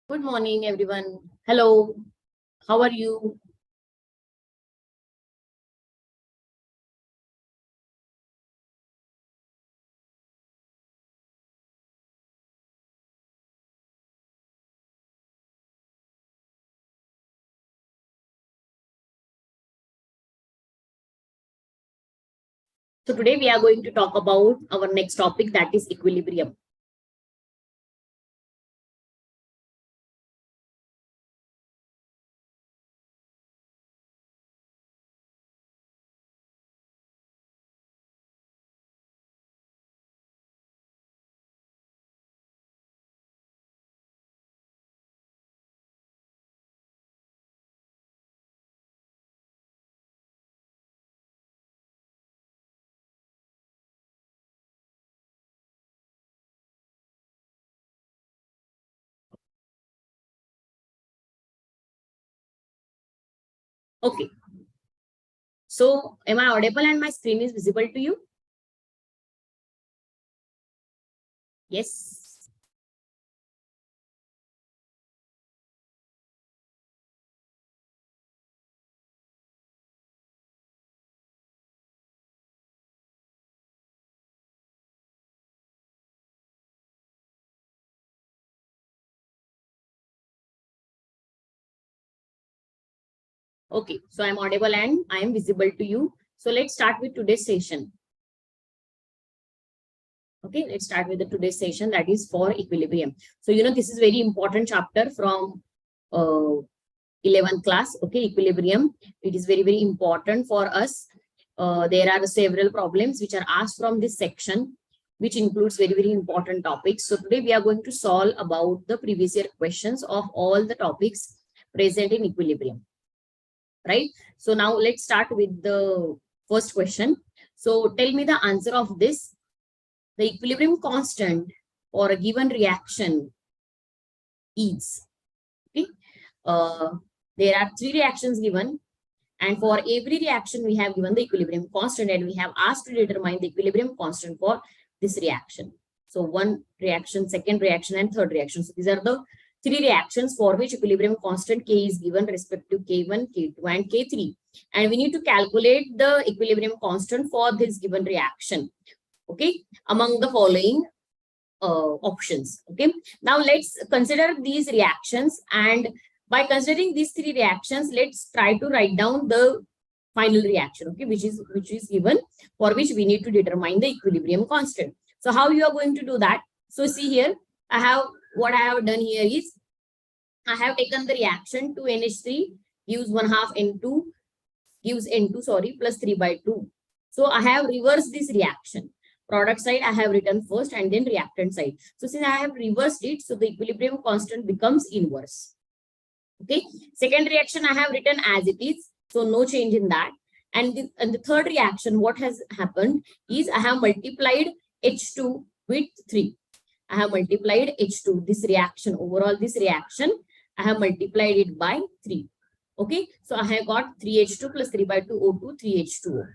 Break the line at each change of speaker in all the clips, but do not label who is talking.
Good morning, everyone. Hello, how are you? So today we are going to talk about our next topic, that is equilibrium. Okay. So am I audible and my screen is visible to you? Yes. Okay. So I'm audible and I am visible to you. So let's start with today's session. Okay, let's start with the today's session, that is for equilibrium. So this is very important chapter from 11th class. Okay, equilibrium. It is very important for us. There are several problems which are asked from this section, which includes very important topics. So today we are going to solve about the previous year questions of all the topics present in equilibrium, right? So now let's start with the first question. So tell me the answer of this. The equilibrium constant for a given reaction is, okay, there are three reactions given, and for every reaction we have given the equilibrium constant, and we have asked to determine the equilibrium constant for this reaction. So one reaction, second reaction, and third reaction. So these are the three reactions for which equilibrium constant K is given, respective K1, K2, and K3. And we need to calculate the equilibrium constant for this given reaction, okay, among the following options. Okay, now let's consider these reactions, and by considering these three reactions, let's try to write down the final reaction, okay, which is given, for which we need to determine the equilibrium constant. So how you are going to do that? So see here, what I have done here is I have taken the reaction 2NH3 gives 1/2 N2 gives N2, sorry, plus 3/2. So I have reversed this reaction. Product side I have written first and then reactant side. So since I have reversed it, so the equilibrium constant becomes inverse. Okay. Second reaction I have written as it is, so no change in that. And the third reaction, what has happened is I have multiplied H2 with 3. I have multiplied H2, this reaction, overall this reaction, I have multiplied it by 3. Okay, so I have got 3H2 plus 3/2 O2, 3H2O.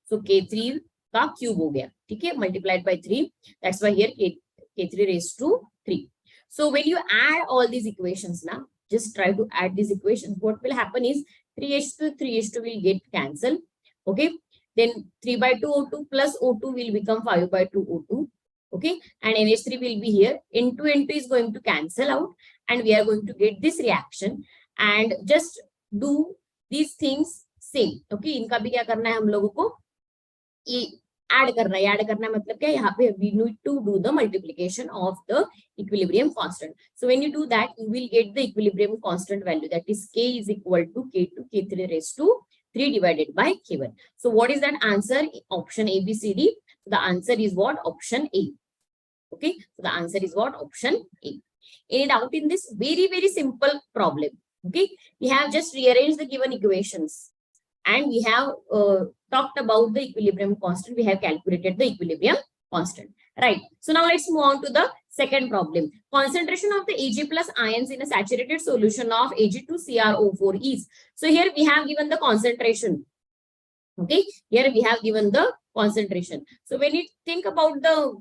So K3 का cube हो गया, ठीक है, multiplied by 3. That's why here K3 raised to 3. So when you add all these equations now, just try to add these equations. What will happen is 3H2 will get cancelled. Okay, then 3/2 O2 plus O2 will become 5/2 O2. Okay, and NH3 will be here. N2 is going to cancel out, and we are going to get this reaction. And just do these things same. Okay, इनका भी क्या करना है हम लोगों को, add करना है. ऐड करना मतलब क्या, यहाँ पे we need to do the multiplication of the equilibrium constant. So when you do that, you will get the equilibrium constant value, that is K is equal to K2 K3 raised to 3 divided by K1. So what is that answer? Option A, B, C, D. So the answer is what? Option A. Okay, so the answer is what? Option A. Any doubt in this? Very simple problem. Okay, we have just rearranged the given equations, and we have talked about the equilibrium constant. We have calculated the equilibrium constant, right? So now let's move on to the second problem. Concentration of the Ag plus ions in a saturated solution of Ag2CrO4 is. So here we have given the concentration. Okay, here we have given the concentration. So when you think about the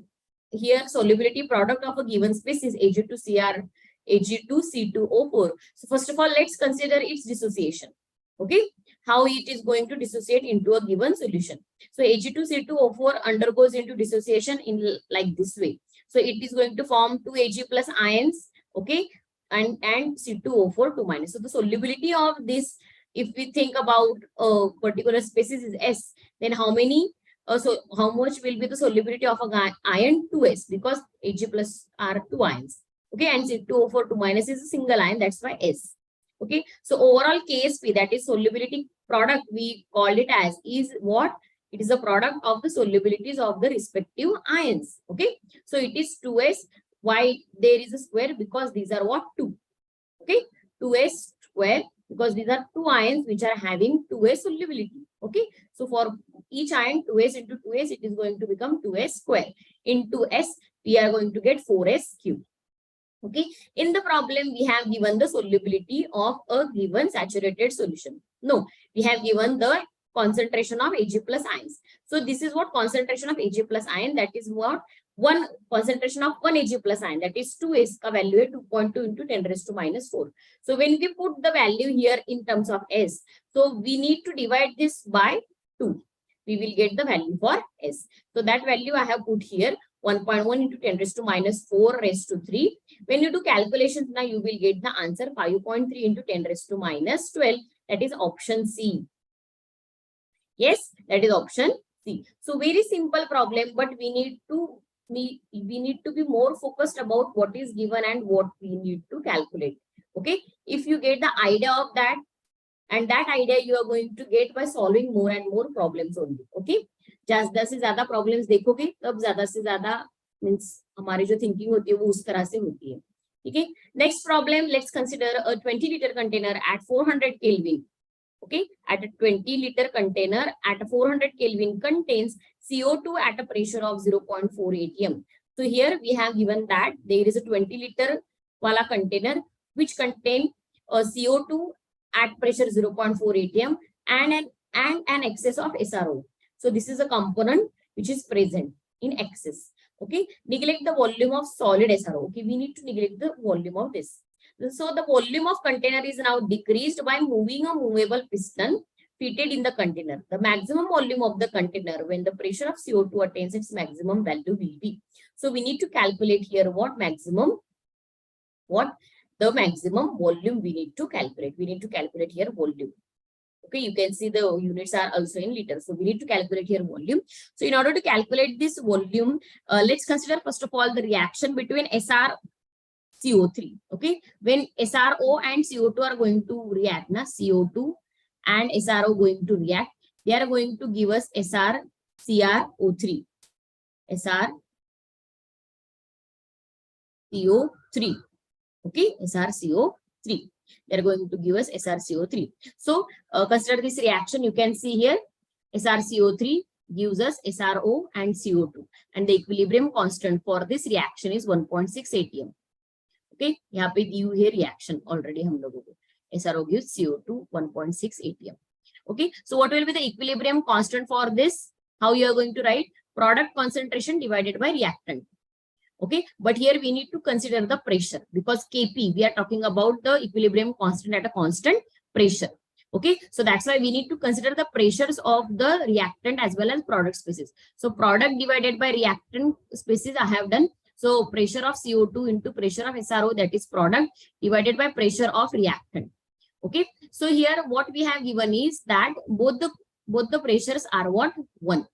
here solubility product of a given species Ag2Cr Ag2C2O4. So first of all, let's consider its dissociation. Okay, how it is going to dissociate into a given solution. So Ag2C2O4 undergoes into dissociation in like this way. So it is going to form 2 Ag plus ions, okay, and C2O4 2 minus. So the solubility of this, if we think about a particular species is S, then how many? So how much will be the solubility of a ion? 2S, because Ag plus are 2 ions. Okay, and C2O4 2 minus is a single ion, that's why S. Okay, so overall KSP, that is solubility product, we called it as, is what? It is a product of the solubilities of the respective ions. Okay, so it is 2S. Why there is a square? Because these are what? 2. Okay, 2S square, because these are 2 ions which are having 2S solubility. Okay, so for each ion 2S into 2S, it is going to become 2S square. Into S, we are going to get 4S cube. Okay, in the problem, we have given the solubility of a given saturated solution. No, we have given the concentration of Ag plus ions. So this is what concentration of Ag plus ion, that is what? One concentration of 1 Ag plus ion, that is 2S ka value 2.2 into 10 raised to minus 4. So when we put the value here in terms of S, so we need to divide this by 2. We will get the value for S. So that value I have put here, 1.1 into 10 raised to minus 4 raised to 3. When you do calculations now, you will get the answer 5.3 into 10 raised to minus 12. That is option C. Yes, that is option C. So very simple problem, but we need to be more focused about what is given and what we need to calculate. Okay, if you get the idea of that, and that idea you are going to get by solving more and more problems only. Okay, ज्यादा से ज्यादा problems देखोगे तब ज्यादा से ज्यादा means हमारी जो थिंकिंग होती है वो उस तरह से होती है. ठीक है, next problem, let's consider a 20 liter container at 400 Kelvin. Okay, at a 20 liter container at 400 Kelvin contains CO2 at a pressure of 0.4 atm. So here we have given that there is a 20 liter wala container which contain a CO2 at pressure 0.4 atm and an excess of SRO. So this is a component which is present in excess. Okay, neglect the volume of solid SRO. Okay, we need to neglect the volume of this. So the volume of container is now decreased by moving a movable piston fitted in the container. The maximum volume of the container when the pressure of CO2 attains its maximum value will be. So we need to calculate here what the maximum volume we need to calculate. We need to calculate here volume. Okay, you can see the units are also in liters. So we need to calculate here volume. So in order to calculate this volume, let's consider first of all the reaction between SrCO3. Okay, when SRO and CO2 are going to react, CO2 and SRO going to react, they are going to give us SrCO3. SrCO3. Okay, SrCO3. They are going to give us SrCO3. So consider this reaction. You can see here SrCO3 gives us SRO and CO2, and the equilibrium constant for this reaction is 1.6 atm. Okay, यहाँ पे दी हुई है reaction already हम लोगों को. SRO gives CO2 1.6 atm. Okay, so what will be the equilibrium constant for this? How you are going to write? Product concentration divided by reactant. Okay, but here we need to consider the pressure because Kp, we are talking about the equilibrium constant at a constant pressure. Okay, so that's why we need to consider the pressures of the reactant as well as product species. So product divided by reactant species I have done. So pressure of CO2 into pressure of SRO, that is product, divided by pressure of reactant. Okay, so here what we have given is that both the pressures are what? 1.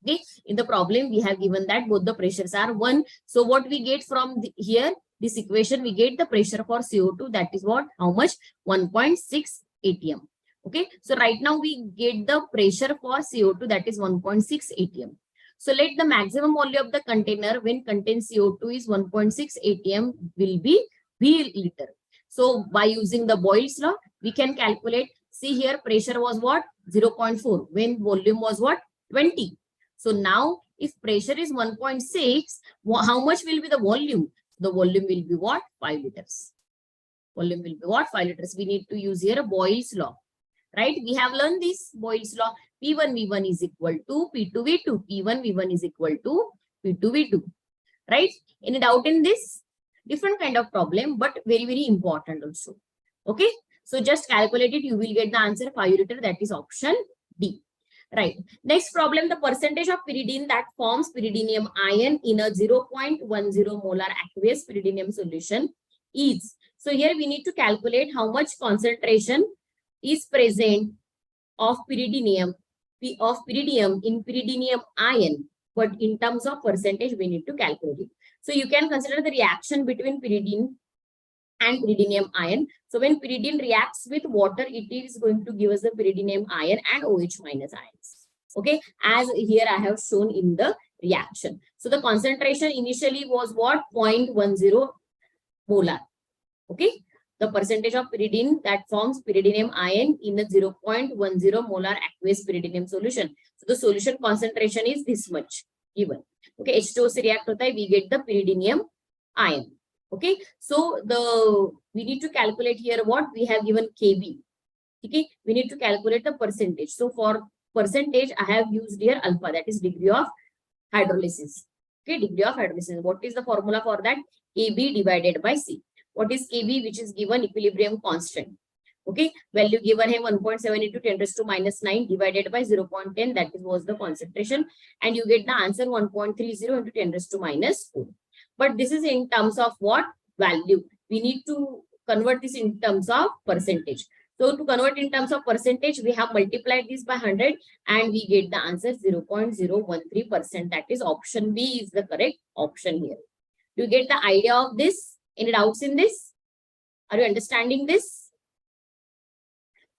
Okay, in the problem we have given that both the pressures are 1. So what we get from here, this equation, we get the pressure for CO2, that is what? How much? 1.6 atm. Okay, so right now we get the pressure for CO2, that is 1.6 atm. So let the maximum volume of the container when contains CO2 is 1.6 atm will be V liter. So by using the Boyle's law, we can calculate. See here, pressure was what? 0.4 when volume was what? 20. So now if pressure is 1.6, how much will be the volume? The volume will be what? 5 liters. Volume will be what? 5 liters. We need to use here Boyle's law. Right? We have learned this Boyle's law. P1 V1 is equal to P2 V2. P1 V1 is equal to P2 V2. Right? Any doubt in this? different kind of problem, but very, very important also. Okay, so just calculate it, you will get the answer 5 liter, that is option D. Right. Next problem, the percentage of pyridine that forms pyridinium ion in a 0.10 molar aqueous pyridinium solution is. So here we need to calculate how much concentration is present of pyridium in pyridinium ion, but in terms of percentage we need to calculate it. So you can consider the reaction between pyridine and pyridinium ion. So when pyridine reacts with water, it is going to give us the pyridinium ion and OH minus ions. Okay, as here I have shown in the reaction. So the concentration initially was what? 0.10 molar. Okay, the percentage of pyridine that forms pyridinium ion in a 0.10 molar aqueous pyridinium solution. So the solution concentration is this much given. Okay, H2O se react hota hai, we get the pyridinium ion. Okay, so we need to calculate here what we have given Kb. Okay, we need to calculate the percentage. So for percentage, I have used here alpha, that is degree of hydrolysis. Okay, degree of hydrolysis. What is the formula for that? Kb divided by C. What is Kb, which is given equilibrium constant? Okay, value given here 1.7 into 10 raised to minus 9 divided by 0.10, that was the concentration, and you get the answer 1.30 into 10 raised to minus 4. But this is in terms of what? Value. We need to convert this in terms of percentage. So to convert in terms of percentage, we have multiplied this by 100 and we get the answer 0.013%. That is option B is the correct option here. Do you get the idea of this? Any doubts in this? Are you understanding this?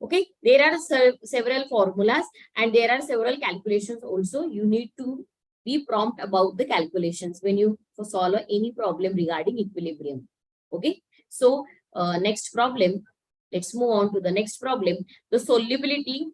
Okay, there are several formulas and there are several calculations also. You need to be prompt about the calculations when you solve any problem regarding equilibrium. Okay, so next problem, let's move on to the next problem. The solubility,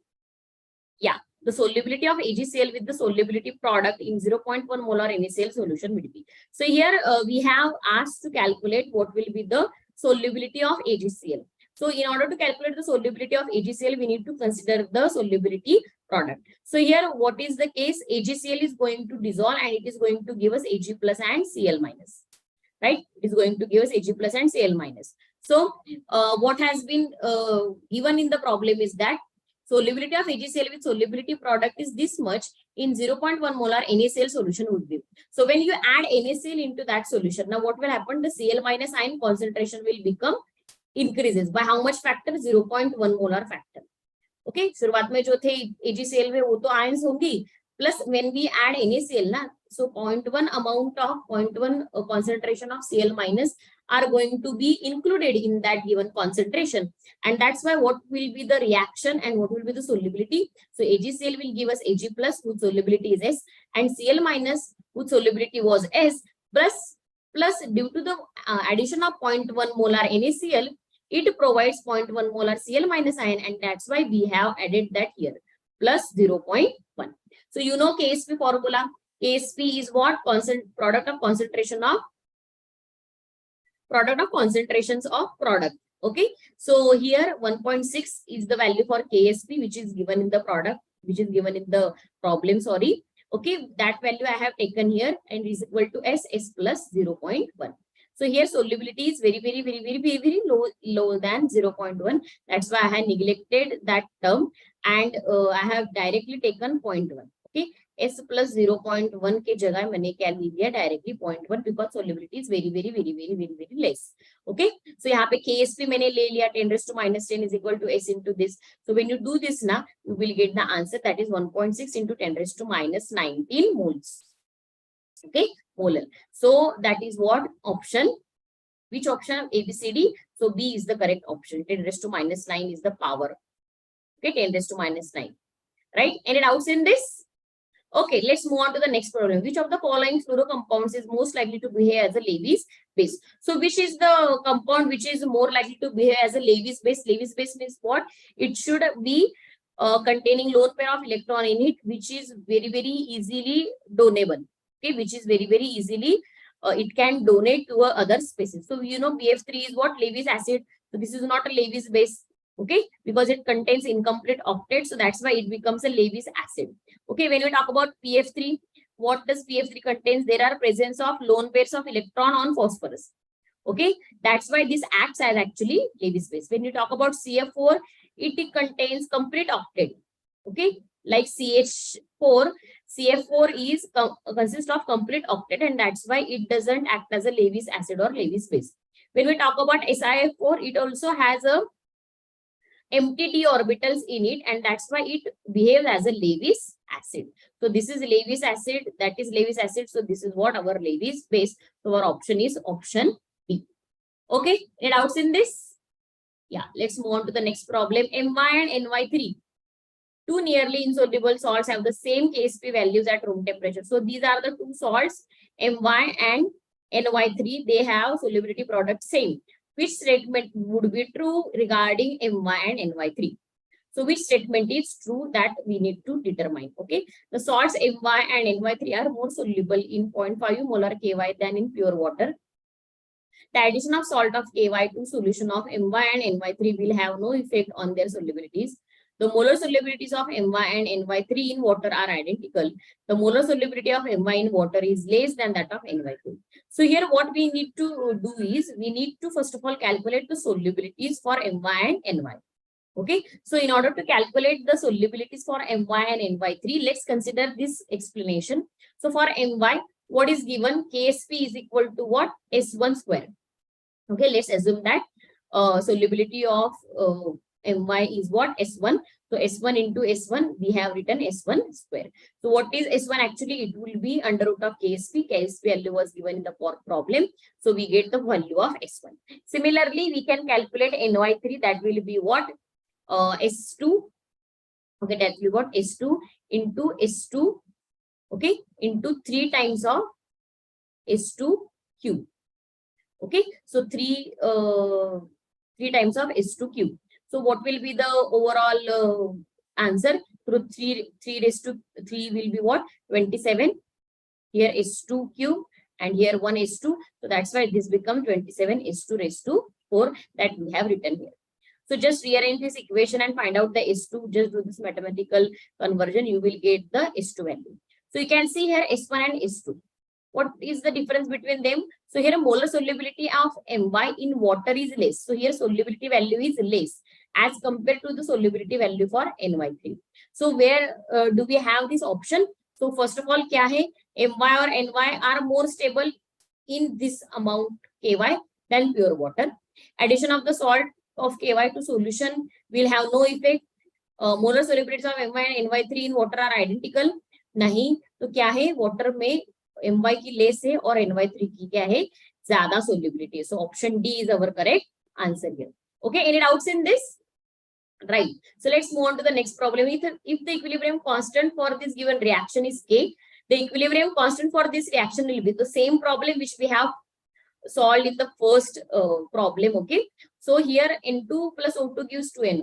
the solubility of AgCl with the solubility product in 0.1 molar NaCl solution will be. So here we have asked to calculate what will be the solubility of AgCl. So in order to calculate the solubility of AgCl, we need to consider the solubility product. So here, what is the case? AgCl is going to dissolve and it is going to give us Ag plus and Cl minus, right? It is going to give us Ag plus and Cl minus. So what has been given in the problem is that solubility of AgCl with solubility product is this much in 0.1 molar NaCl solution would be. So when you add NaCl into that solution, now what will happen? The Cl minus ion concentration will become increases by how much factor? 0.1 molar factor. Okay, शुरुआत में जो थे AgCl में वो तो ions होंगी, plus when we add NaCl ना, so 0.1 amount of 0.1 concentration of Cl minus are going to be included in that given concentration, and that's why what will be the reaction and what will be the solubility? So AgCl will give us Ag plus whose solubility is S, and Cl minus whose solubility was S, plus due to the addition of 0.1 molar NaCl, it provides 0.1 molar Cl minus ion, and that's why we have added that here, plus 0.1. So you know KSP formula. KSP is what? Product of concentrations of product. Okay, so here 1.6 is the value for KSP, which is given in the product, which is given in the problem, sorry. Okay, that value I have taken here and is equal to S plus 0.1. So here solubility is very low than 0.1. That's why I have neglected that term and I have directly taken 0.1. Okay, S plus 0.1 के जगह मैंने क्या ले लिया directly 0.1 because solubility is very less. Okay, so यहाँ पे KSP मैंने ले लिया 10 raised to minus 10 is equal to S into this. So when you do this now, you will get the answer, that is 1.6 into 10 raised to minus 19 moles. Okay, molar. So that is what option, which option? A, B, C, D. So B is the correct option. 10 raised to minus 9 is the power. Okay, 10 raised to minus 9. Right? Any doubts in this? Okay, let's move on to the next problem. Which of the following fluorocompounds is most likely to behave as a Lewis base? So which is the compound which is more likely to behave as a Lewis base? Lewis base means what? It should be containing lone pair of electron in it, which is very easily donable. Okay, which is very easily it can donate to other species. So you know BF3 is what? Lewis acid. So this is not a Lewis base. Okay, because it contains incomplete octet, so that's why it becomes a Lewis acid. Okay, when we talk about PF3, what does PF3 contains? There are presence of lone pairs of electron on phosphorus. Okay, that's why this acts as actually Lewis base. When you talk about CF4, it contains complete octet. Okay, like CH4, CF4 is consists of complete octet, and that's why it doesn't act as a Lewis acid or Lewis base. When we talk about SiF4, it also has a empty d orbitals in it, and that's why it behaves as a Lewis acid. So this is Lewis acid, that is Lewis acid. So this is what our Lewis base. So our option is option B. Okay, any doubts in this? Yeah, let's move on to the next problem. My and NY3. Two nearly insoluble salts have the same Kp values at room temperature. So these are the two salts, My and NY3. They have solubility product same. Which statement would be true regarding My and NY3? So which statement is true, that we need to determine. Okay, the salts My and NY3 are more soluble in 0.5 molar Ky than in pure water. The addition of salt of Ky to solution of My and NY3 will have no effect on their solubilities. The molar solubilities of My and NY3 in water are identical. The molar solubility of My in water is less than that of NY2. So here what we need to do is, we need to first of all calculate the solubilities for My and NY. Okay, so in order to calculate the solubilities for My and NY3, let's consider this explanation. So for My, what is given? Ksp is equal to what? S1 square. Okay, let's assume that solubility of My is what? S1. So S1 into S1, we have written S1 square. So what is S1 actually? It will be under root of Ksp. Ksp value was given in the problem. So we get the value of S1. Similarly, we can calculate NY3. That will be what? S2. Okay, that will be what? S2 into S2. Okay, into 3 times of S2 cube. Okay, so 3 times of S2 cube. So what will be the overall answer? Through 3 raised to 3 will be what? 27. Here S2 cube and here 1 S2. So that's why this becomes 27 S2 raised to 4 that we have written here. So just rearrange this equation and find out the S2. Just do this mathematical conversion. You will get the S2 value. So you can see here S1 and S2. What is the difference between them? So here molar solubility of My in water is less. So here solubility value is less as compared to the solubility value for NY3. So where do we have this option? So first of all, kya hai? My or NY are more stable in this amount Ky than pure water. Addition of the salt of Ky to solution will have no effect. Molar solubilities of My and NY3 in water are identical. नहीं तो क्या है, water में My की less है और NY3 की क्या है, ज्यादा solubility. So option D is our correct answer here. Okay, any doubts in this? Right. So let's move on to the next problem. If the equilibrium constant for this given reaction is K, the equilibrium constant for this reaction will be the same problem which we have solved in the first problem. Okay. So here N2 plus O2 gives 2NO.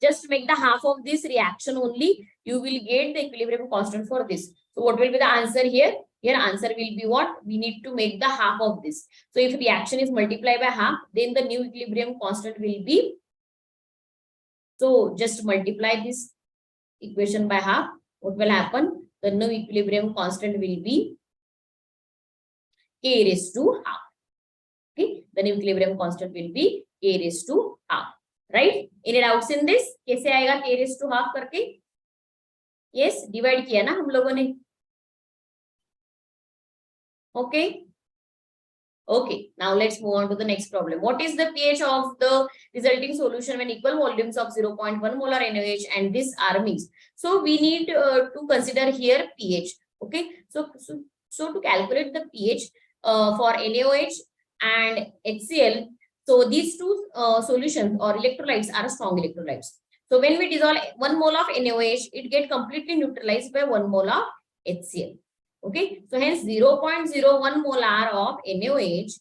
Just make the half of this reaction only. You will get the equilibrium constant for this. So what will be the answer here? Here answer will be what? We need to make the half of this. So if reaction is multiplied by half, then the new equilibrium constant will be. So just multiply this equation by half. What will happen? The new equilibrium constant will be K raised to half. Okay, the new equilibrium constant will be K raised to half. Right? Any doubts in this? कैसे आएगा K raised to half करके? Yes, divide किया ना हम लोगों ने. Okay. Okay, now let's move on to the next problem. What is the pH of the resulting solution when equal volumes of 0.1 molar NaOH and this are mixed? So we need to consider here pH. Okay, so to calculate the pH for NaOH and HCl, so these two solutions or electrolytes are strong electrolytes. So when we dissolve 1 mole of NaOH, it gets completely neutralized by 1 mole of HCl. Okay, so hence 0.01 molar of NaOH,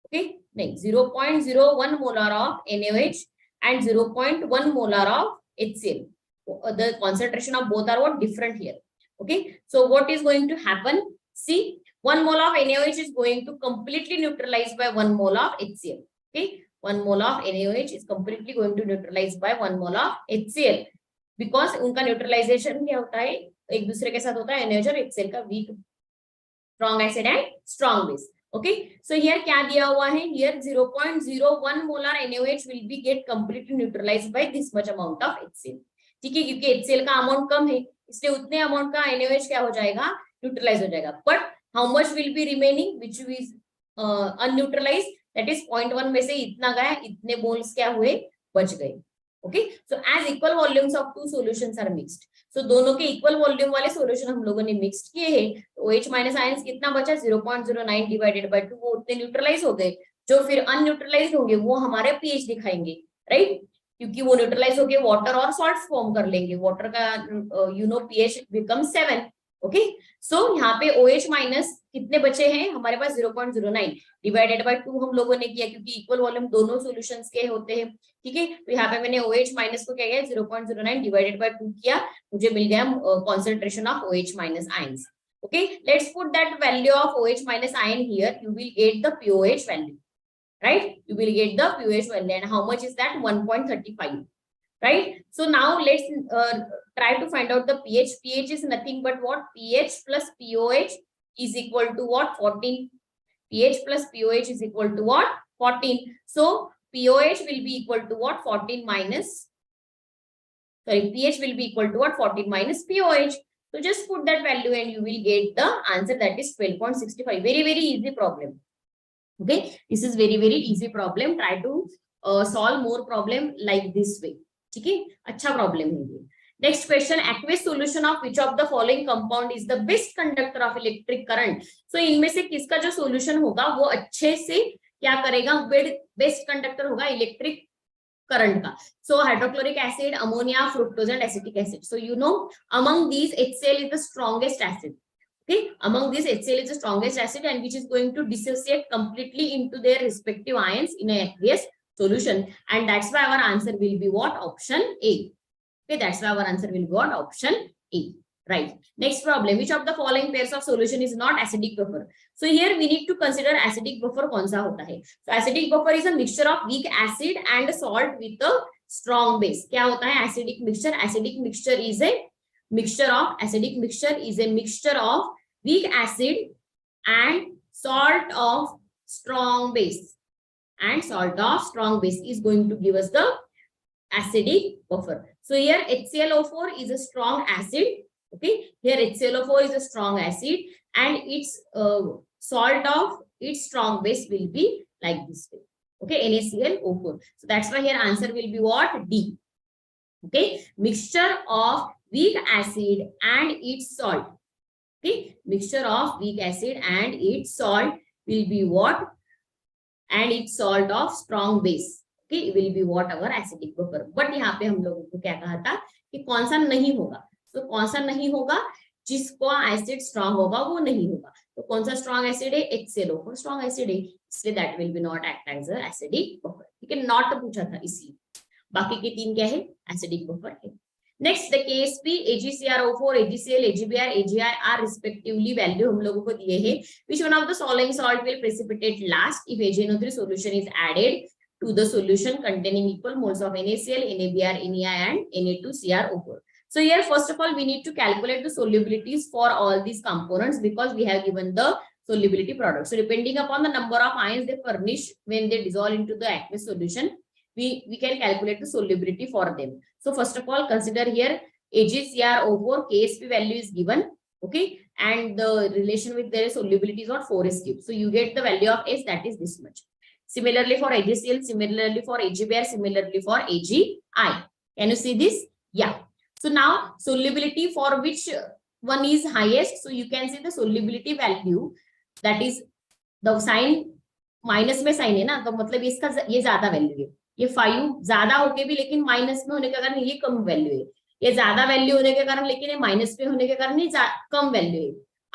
okay, next 0.01 molar of NaOH and 0.1 molar of HCl. The concentration of both are what? Different here. Okay, so what is going to happen? See, 1 mole of NaOH is going to completely neutralize by 1 mole of HCl. Okay, 1 mole of NaOH is completely going to neutralize by 1 mole of HCl because उनका neutralization क्या होता है? एक दूसरे के साथ होता है NaOH और HCl का weak strong acid and strong base. Okay so here क्या दिया हुआ है, here 0.01 molar NaOH will be get completely neutralised by this much amount of HCl। ठीक है, क्योंकि HCl का अमाउंट कम है इसलिए उतने अमाउंट का NaOH क्या हो जाएगा, न्यूट्रलाइज हो जाएगा। But how much will be remaining which is unneutralized, that is 0.1 में से इतना गया, इतने मोल्स क्या हुए, बच गए। Okay so as equal volumes of two solutions are mixed, so दोनों के इक्वल वॉल्यूम वाले सॉल्यूशन हम लोगों ने मिक्स्ड किए हैं, तो OH माइनस आयंस कितना बचा, 0.09 डिवाइडेड बाय 2, वो उतने न्यूट्रलाइज हो गए। जो फिर अनन्यूट्रलाइज होंगे वो हमारे पीएच दिखाएंगे, राइट, क्योंकि वो न्यूट्रलाइज होके वाटर और सॉल्ट फॉर्म कर लेंगे, वाटर का you know pH become 7। Okay so यहाँ पे OH माइनस कितने बचे हैं हमारे पास, 0.09 डिवाइडेड बाय 2 हम लोगों ने किया, क्योंकि इक्वल वॉल्यूम दोनों सॉल्यूशंस के होते हैं। ठीक है, तो यहाँ पे मैंने OH माइनस को क्या किया, 0.09 डिवाइडेड बाय 2 किया, मुझे मिल गया concentration of OH minus ions. Okay, let's put that value of OH minus ion here. You will get the pOH value, right? You will get the pOH value, and how much is that? 1.35, right? So now let's try to find out the pH. pH is nothing but what? pH plus pOH is equal to what? 14. pH plus pOH is equal to what? 14. So pOH will be equal to what? 14 minus, sorry, pH will be equal to what? 14 minus pOH. So just put that value and you will get the answer, that is 12.65. Very, very easy problem. Okay, this is very, very easy problem. Try to solve more problem like this way. ठीक है, अच्छा problem है ये। Next question, aqueous solution of which of the following compound is the best conductor of electric current? So इनमें से किसका जो solution होगा वो अच्छे से क्या करेगा, बेस्ट कंडक्टर होगा इलेक्ट्रिक करंट का। So hydrochloric acid, ammonia, fructose and acetic acid. So you know among these HCl is the strongest acid. Okay, among these HCl is the strongest acid and which is going to dissociate completely into their respective ions in a aqueous solution, and that's why our answer will be what? Option A. Okay, that's why our answer will be what? Option A. Right. Next problem, which of the following pairs of solution is not acidic buffer? So here we need to consider acidic buffer कौन सा होता है। So acidic buffer is a mixture of weak acid and salt with a strong base. क्या होता है acidic mixture? Acidic mixture is a mixture of weak acid and salt of strong base. And salt of strong base is going to give us the acidic buffer. So here HClO4 is a strong acid. Okay, here HClO4 is a strong acid and its salt of its strong base will be like this way. Okay, NaClO4. So that's why here answer will be what? D. Okay, mixture of weak acid and its salt. Okay, mixture of weak acid and its salt will be what? And its salt of strong base. Okay, will be what? Our acidic buffer. But यहाँ पे हम लोगों को क्या कहा था कि कौन सा नहीं होगा, तो कौन सा नहीं होगा, जिसको एसिड स्ट्रांग होगा वो नहीं होगा। तो कौन सा स्ट्रांग एसिड है? HClO4 स्ट्रांग एसिड है, इसलिए that will be not act as a acidic buffer. ठीक है, नॉट पूछा था इसलिए, बाकी के तीन क्या है? एसिडिक बफर है। Next, the KSP, AgCrO4, AgCl, AgBr, AgI are respectively value हम लोगों को दिए हैं। Which one of the following salt will precipitate last if AgNO3 solution is added to the solution containing equal moles of NaCl, NaBr, NEI and Na2CrO4? So here first of all we need to calculate the solubilities for all these components because we have given the solubility product. So depending upon the number of ions they furnish when they dissolve into the aqueous solution, we can calculate the solubility for them. So first of all consider here AgCrO4 KSP value is given, okay, and the relation with their solubility is what? 4s cubed. So you get the value of S, that is this much. Similarly for AgCl, similarly for AgBr, similarly for AgI. Can you see this? Yeah. So now solubility for which one is highest? So you can see the solubility value, that is the sign minus में sign है ना, तो मतलब इसका ये ज्यादा value है, ये 5 ज्यादा होके भी लेकिन माइनस में होने के कारण ये कम वैल्यू है, ये ज्यादा वैल्यू होने के कारण लेकिन ये माइनस में होने के कारण ये कम वैल्यू है,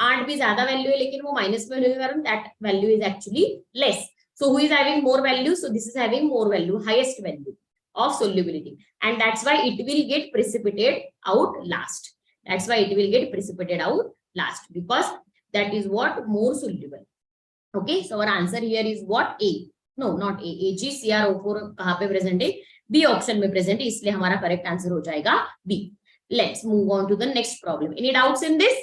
8 भी ज्यादा वैल्यू है लेकिन वो माइनस में होने के कारण that value is actually less. So who is having more value? So this is having more value, highest value of solubility, and that's why it will get precipitated out last. That's why it will get precipitated out last because that is what more soluble. Okay, so our answer here is what? A. No, not A. AgCrO4 कहाँ पे present है? B option में present है, इसलिए हमारा correct answer हो जाएगा B. Let's move on to the next problem. Any doubts in this?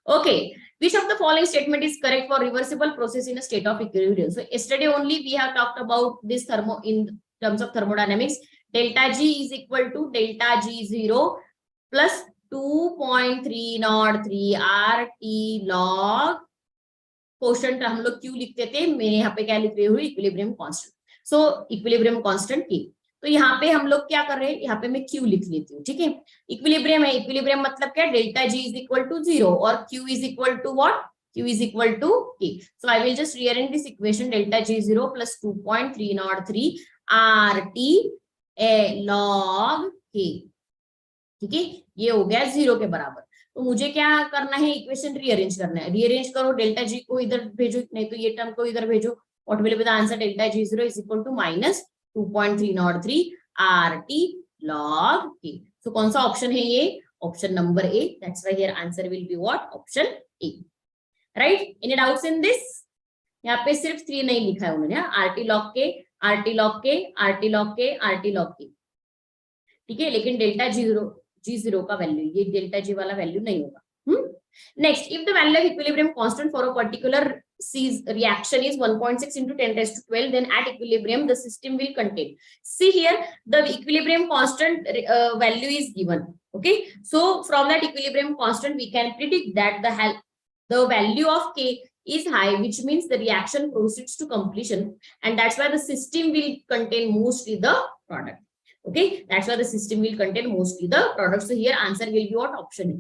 Okay, which of the following statement is correct for reversible process in a state of equilibrium? So yesterday only we have talked about this in terms of thermodynamics. Delta G is equal to delta G0 plus 2.303 RT log question हम लोग क्यों लिखते थे, मैं यहाँ पे क्या लिख रही हूँ, इक्विलिब्रियम कांस्टेंट. सो इक्विलिब्रियम कांस्टेंट की, तो यहाँ पे हम लोग क्या कर रहे हैं, यहाँ पे मैं क्यू लिख लेती हूँ. ठीक है, इक्विलिब्रियम है, इक्विलिब्रियम मतलब क्या, delta G is equal to 0 और Q is equal to what, Q is equal to K. So I will just rearrange this equation, delta G 0 plus 2.303 R T log K. ठीक है, ये हो गया 0 के बराबर. तो मुझे क्या करना है, इक्वेशन रीअरेंज करना है. रीअरेंज करो, डेल्टा जी को इधर भेजो, नहीं तो ये टर्म को इधर भेजो. What will be the answer, delta G 0 is equal to minus 2.303 RT log K. So कौन सा ऑप्शन है ये, option number A. That's why here answer will be what, option A. Right, any doubts in this? यहाँ पे सिर्फ 3 नहीं लिखा है उन्होंने, RT log K, RT log K, RT log K, RT log K. ठीक है, लेकिन डेल्टा G0 का वैल्यू, ये डेल्टा G वाला वैल्यू नहीं होगा. Next, if the value of equilibrium constant for a particular reaction is 1.6 into 10 raised to 12, then at equilibrium the system will contain. See here, the equilibrium constant value is given. Okay, so from that equilibrium constant we can predict that the value of K is high, which means the reaction proceeds to completion, and that's why the system will contain mostly the product. Okay, that's why the system will contain mostly the product. So here answer will be what, option A.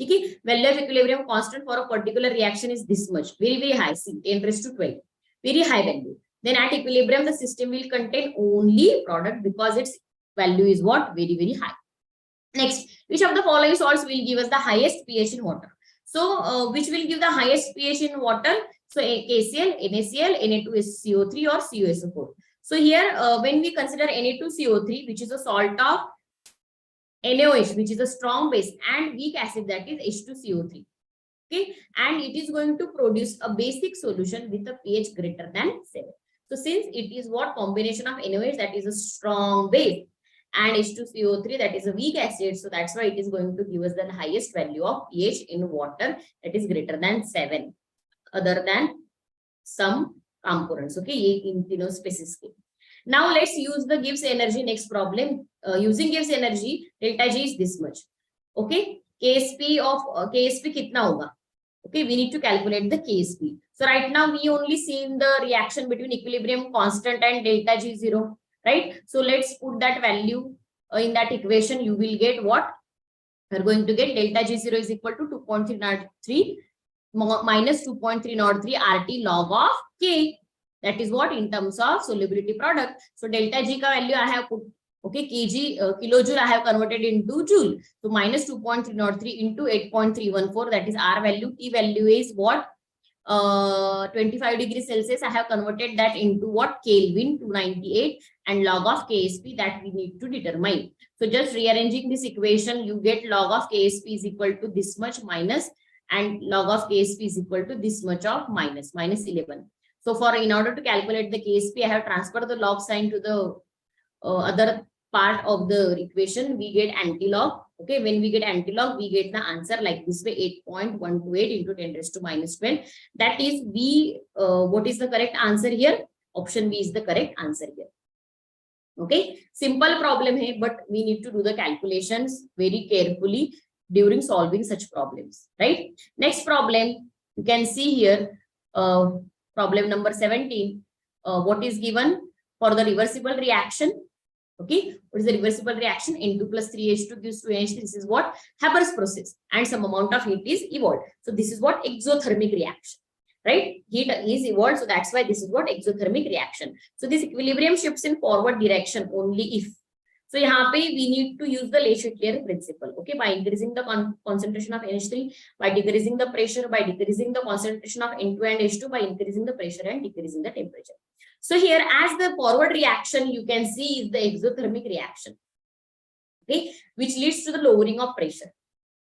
Okay, value of equilibrium constant for a particular reaction is this much, very high, see 10 raised to 12, very high value. Then at equilibrium the system will contain only product because its value is what, very high. Next, which of the following salts will give us the highest pH in water? So which will give the highest pH in water? So KCl, NaCl, Na2CO3 or CuSO4. So here when we consider Na2CO3, which is a salt of NaOH, which is a strong base, and weak acid, that is H2CO3. Okay, and it is going to produce a basic solution with a pH greater than 7. So since it is what, combination of NaOH, that is a strong base, and H2CO3, that is a weak acid, so that's why it is going to give us the highest value of pH in water, that is greater than 7, other than some components. Okay, in species. Now let's use the Gibbs energy. Next problem, using Gibbs energy, delta G is this much. Okay, KSP of KSP kitna hoga? Okay, we need to calculate the KSP. So right now we only see in the reaction between equilibrium constant and delta G0, right? So let's put that value in that equation. You will get what? We're going to get delta G0 is equal to 2.303 minus 2.303 RT log of K. That is what, in terms of solubility product. So delta G ka value I have put, okay, kilojoule I have converted into joule. So minus 2.303 into 8.314, that is R value. T value is what? 25 degrees Celsius. I have converted that into what? Kelvin, 298, and log of KSP that we need to determine. So just rearranging this equation, you get log of KSP is equal to this much minus, and log of KSP is equal to this much of minus 11. So in order to calculate the KSP, I have transferred the log sign to the other part of the equation. We get anti-log. Okay, when we get anti-log, we get the answer like this way, 8.128 into 10 raised to minus 12. That is B. What is the correct answer here? Option B is the correct answer here. Okay, simple problem here, but we need to do the calculations very carefully during solving such problems, right? Next problem, you can see here, problem number 17. What is given for the reversible reaction? Okay, what is the reversible reaction? N2 plus 3H2 gives 2NH3. This is what? Haber's process, and some amount of heat is evolved. So this is what? Exothermic reaction, right? Heat is evolved, so that's why this is what? Exothermic reaction. So this equilibrium shifts in forward direction only if. So यहाँ पे we need to use the Le Chatelier principle, okay, by increasing the concentration of NH3, by decreasing the pressure, by decreasing the concentration of N2 and H2, by increasing the pressure and decreasing the temperature. So here, as the forward reaction, you can see is the exothermic reaction, okay, which leads to the lowering of pressure.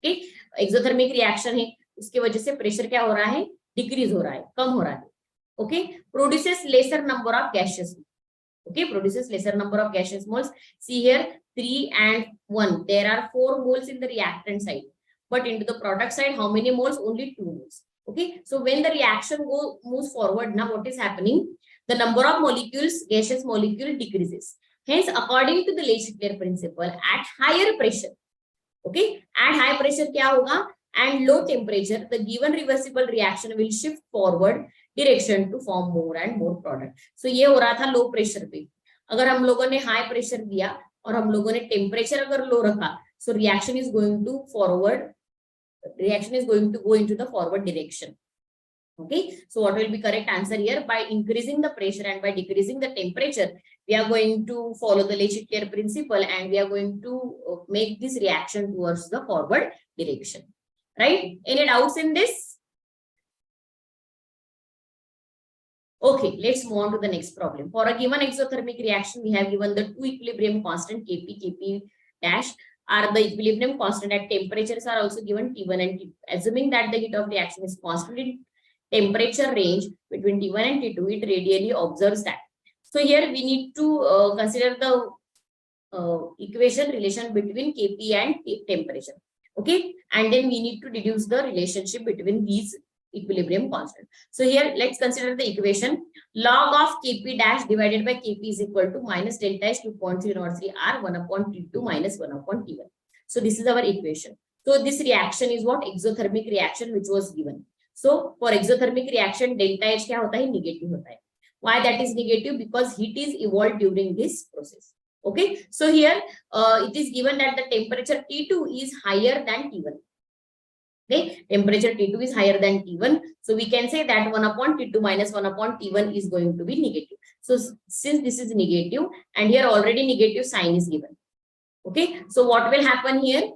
Okay, exothermic reaction है, उसके वजह से pressure क्या हो रहा है? Decrease हो रहा है, कम हो रहा है. Okay, produces lesser number of gaseous. Okay, produces lesser number of gaseous moles. See here, 3 and 1. There are 4 moles in the reactant side. but into the product side, how many moles? Only 2 moles. Okay, so when the reaction moves forward, now what is happening? The number of molecules, gaseous molecule decreases. Hence, according to the Le-Chatelet principle, at higher pressure, okay, at high pressure kya hoga? And low temperature, the given reversible reaction will shift forward direction to form more and more product. So ये हो रहा था low pressure पे. अगर हम लोगों ने high pressure दिया और हम लोगों ने temperature अगर low रखा, so reaction is going to go into the forward direction. Okay, so what will be correct answer here? By increasing the pressure and by decreasing the temperature, we are going to follow the Le-Chatelet principle and we are going to make this reaction towards the forward direction. Right? Any doubts in this? Okay, let's move on to the next problem. For a given exothermic reaction, we have given the two equilibrium constant Kp, Kp dash are the equilibrium constant at temperatures are also given T1 and T2. Assuming that the heat of reaction is constant in temperature range between T1 and T2, it radially observes that. So here we need to consider the equation relation between Kp and temperature. Okay, and then we need to deduce the relationship between these equilibrium constant. So here let's consider the equation. Log of Kp dash divided by Kp is equal to minus delta H 2.303 R 1 upon T2 minus 1 upon T1. So this is our equation. So this reaction is what? Exothermic reaction which was given. So for exothermic reaction, delta H क्या होता है? Negative होता है. Why that is negative? Because heat is evolved during this process. Okay, so here it is given that the temperature T2 is higher than T1. Okay, temperature T2 is higher than T1. So we can say that 1 upon T2 minus 1 upon T1 is going to be negative. So since this is negative and here already negative sign is given. Okay, so what will happen here?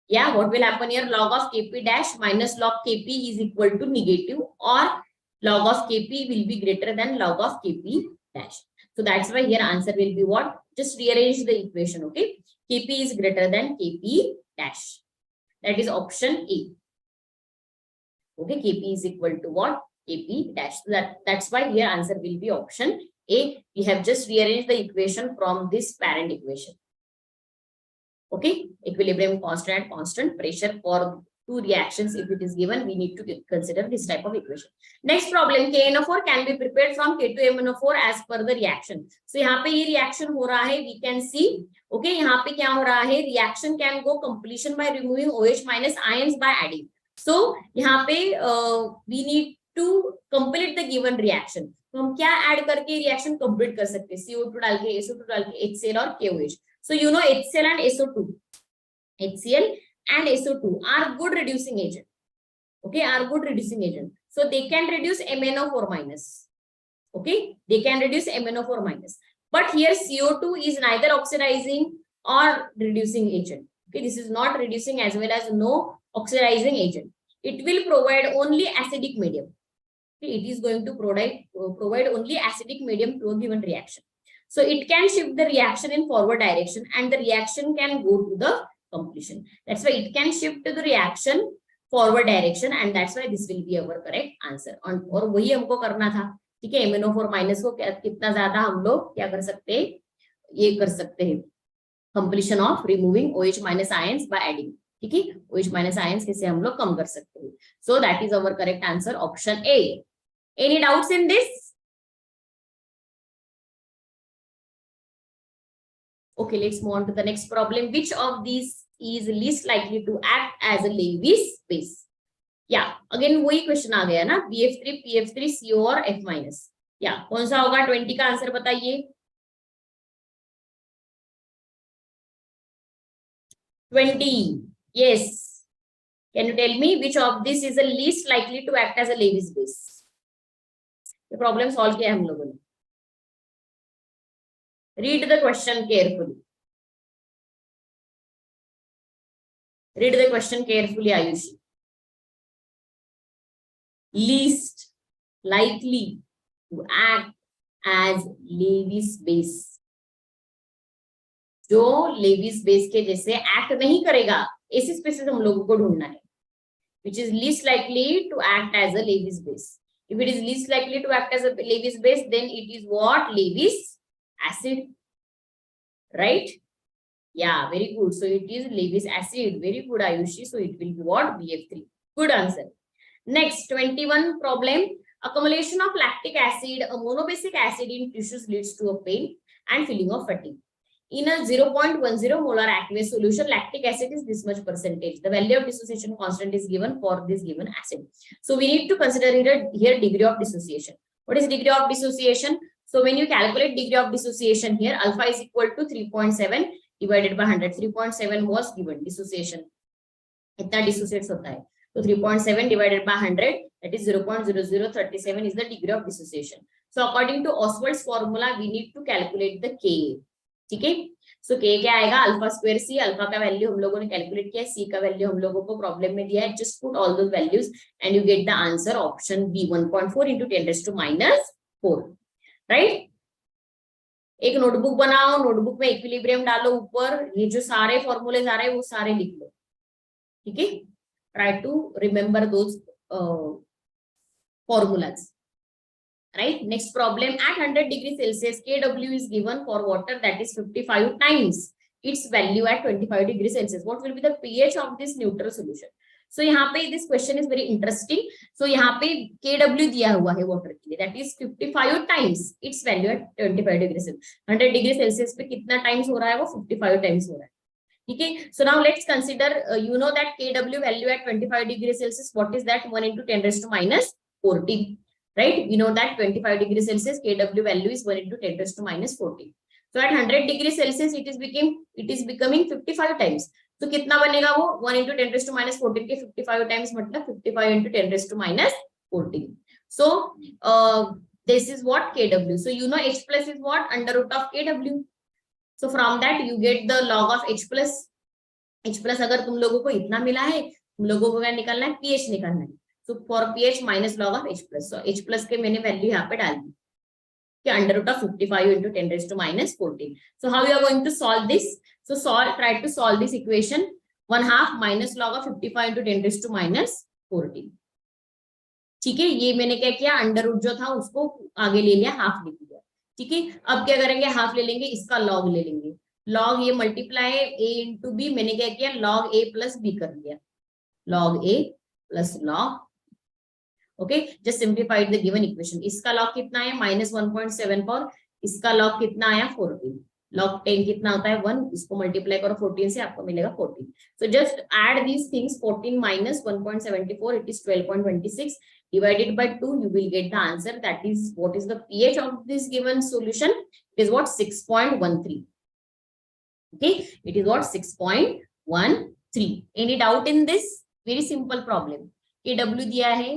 Yeah, what will happen here? Log of Kp dash minus log Kp is equal to negative, or log of Kp will be greater than log of Kp dash. So that's why here answer will be what? Just rearrange the equation. Okay, Kp is greater than Kp dash. That is option A. Okay, Kp is equal to what? Kp dash. So that's why here answer will be option A. We have just rearranged the equation from this parent equation. Okay, equilibrium constant and constant pressure for two reactions. If it is given, we need to consider this type of equation. Next problem, KNO4 can be prepared from K2MnO4 as per the reaction. So यहाँ पे ये reaction हो रहा है, we can see. Okay, यहाँ पे क्या हो रहा है? Reaction can go completion by removing OH minus ions by adding. So यहाँ पे we need to complete the given reaction. तो हम क्या add करके reaction complete कर सकते हैं? CO2 डाल के, SO2 डाल के, HCl और KOH. So you know HCl and SO2. HCl and SO2 are good reducing agent. Okay, are good reducing agent. So they can reduce MnO4 minus. Okay, they can reduce MnO4 minus. But here CO2 is neither oxidizing or reducing agent. Okay, this is not reducing as well as no oxidizing agent. It will provide only acidic medium. Okay, it is going to provide only acidic medium to a given reaction. So it can shift the reaction in forward direction and the reaction can go to the completion. That's why it can shift to the reaction forward direction and that's why this will be our correct answer. और वही हमको करना था. ठीक है, MnO4 minus को कितना ज्यादा हम लोग क्या कर सकते हैं? ये कर सकते हैं completion of removing OH minus ions by adding. ठीक है, OH minus ions कैसे हम लोग कम कर सकते हैं? So that is our correct answer, option A. Any doubts in this? Okay, let's move on to the next problem. Which of these is least likely to act as a Lewis base? Yeah, again वही question आ गया ना, BF3, PF3, CO और F minus. Yeah, कौन सा होगा? 20 का answer बताइए. 20. Yes. Can you tell me which of this is the least likely to act as a Lewis base? The problem solve किया हम लोगों ने. Read the question carefully. Read the question carefully, Ayushi. Least likely to act as Lewis base. जो Lewis base के जैसे act नहीं करेगा, ऐसी species हम लोगों को ढूंढना है. Which is least likely to act as a Lewis base. If it is least likely to act as a Lewis base, then it is what? Lewis acid, right? Yeah, very good. So it is Lewis acid. Very good, Ayushi. So it will be what? BF3. Good answer. Next, 21 problem. Accumulation of lactic acid, a monobasic acid in tissues leads to a pain and feeling of fatigue. In a 0.10 molar aqueous solution, lactic acid is this much percentage. The value of dissociation constant is given for this given acid. So we need to consider here degree of dissociation. What is degree of dissociation? So when you calculate degree of dissociation here, alpha is equal to 3.7 divided by 100. 3.7 was given dissociation. Itna dissociates hota hai. So 3.7 divided by 100, that is 0.0037 is the degree of dissociation. So according to Oswald's formula, we need to calculate the Ka. ठीक है. सो के क्या आएगा? Alpha square सी. Alpha का value हम लोगों ने calculate किया, सी का वैल्यू हम लोगों को प्रॉब्लम में दिया है. Just put all those values and you get the answer option B 1.4 into 10⁻⁴. Right. एक नोटबुक बनाओ, नोटबुक में इक्विलिब्रियम डालो ऊपर, ये जो सारे फॉर्मूले आ रहे हैं वो सारे लिख लो. ठीक है. Try to remember those formulas. Right. Next problem, at 100 degrees Celsius, Kw is given for water that is 55 times its value at 25 degrees Celsius. What will be the pH of this neutral solution? So यहाँ पे this question is very interesting. So यहाँ पे Kw दिया हुआ है water के लिए, that is 55 times its value at 25 degrees Celsius. 100 degree Celsius पे कितना times हो रहा है? वो 55 times हो रहा है. ठीक है. So now let's consider, you know that Kw value at 25 degrees Celsius, what is that? 1 into 10⁻⁴. Right? We know that 25 degrees Celsius Kw value is 1 into 10⁻⁴. So at 100 degrees Celsius it is becoming 55 times. So कितना बनेगा वो? 1 into 10⁻⁴ के 55 times मतलब 55 into 10⁻⁴. So this is what Kw. So you know H plus is what? Under root of Kw. So from that you get the log of H plus. H plus अगर तुम लोगों को इतना मिला है, तुम लोगों को क्या निकालना है? pH निकालना है. So for pH minus log of H plus. So H plus के मैंने वैल्यू यहाँ पे डाल दी कि under root of 55 into 10⁻⁴. So how you are going to solve this? So try to solve this equation. 1/2 minus log of 55 into 10⁻⁴. ठीक है. ये मैंने क्या किया? अंडर रूट जो था उसको आगे ले लिया, हाफ लिख दिया. ठीक है. अब क्या करेंगे? हाफ ले लेंगे, इसका लॉग ले लेंगे. लॉग ये मल्टीप्लाई a इंटू बी, मैंने क्या किया? लॉग a प्लस b कर दिया. Log a plus log. Okay. Just simplified the given equation. इसका लॉग कितना है? -1.74. इसका लॉग कितना आया? 14. लॉग 10 कितना होता है? 1. इसको मल्टीप्लाई करो 14 से, आपको मिलेगा 14. So just add these things. 14 minus 1.74, it is 12.26 divided by 2. You will get the answer. That is what is the pH of this given solution? It is what? 6.13. Okay. It is what? 6.13. Any doubt in this? Very simple problem. Kw दिया है.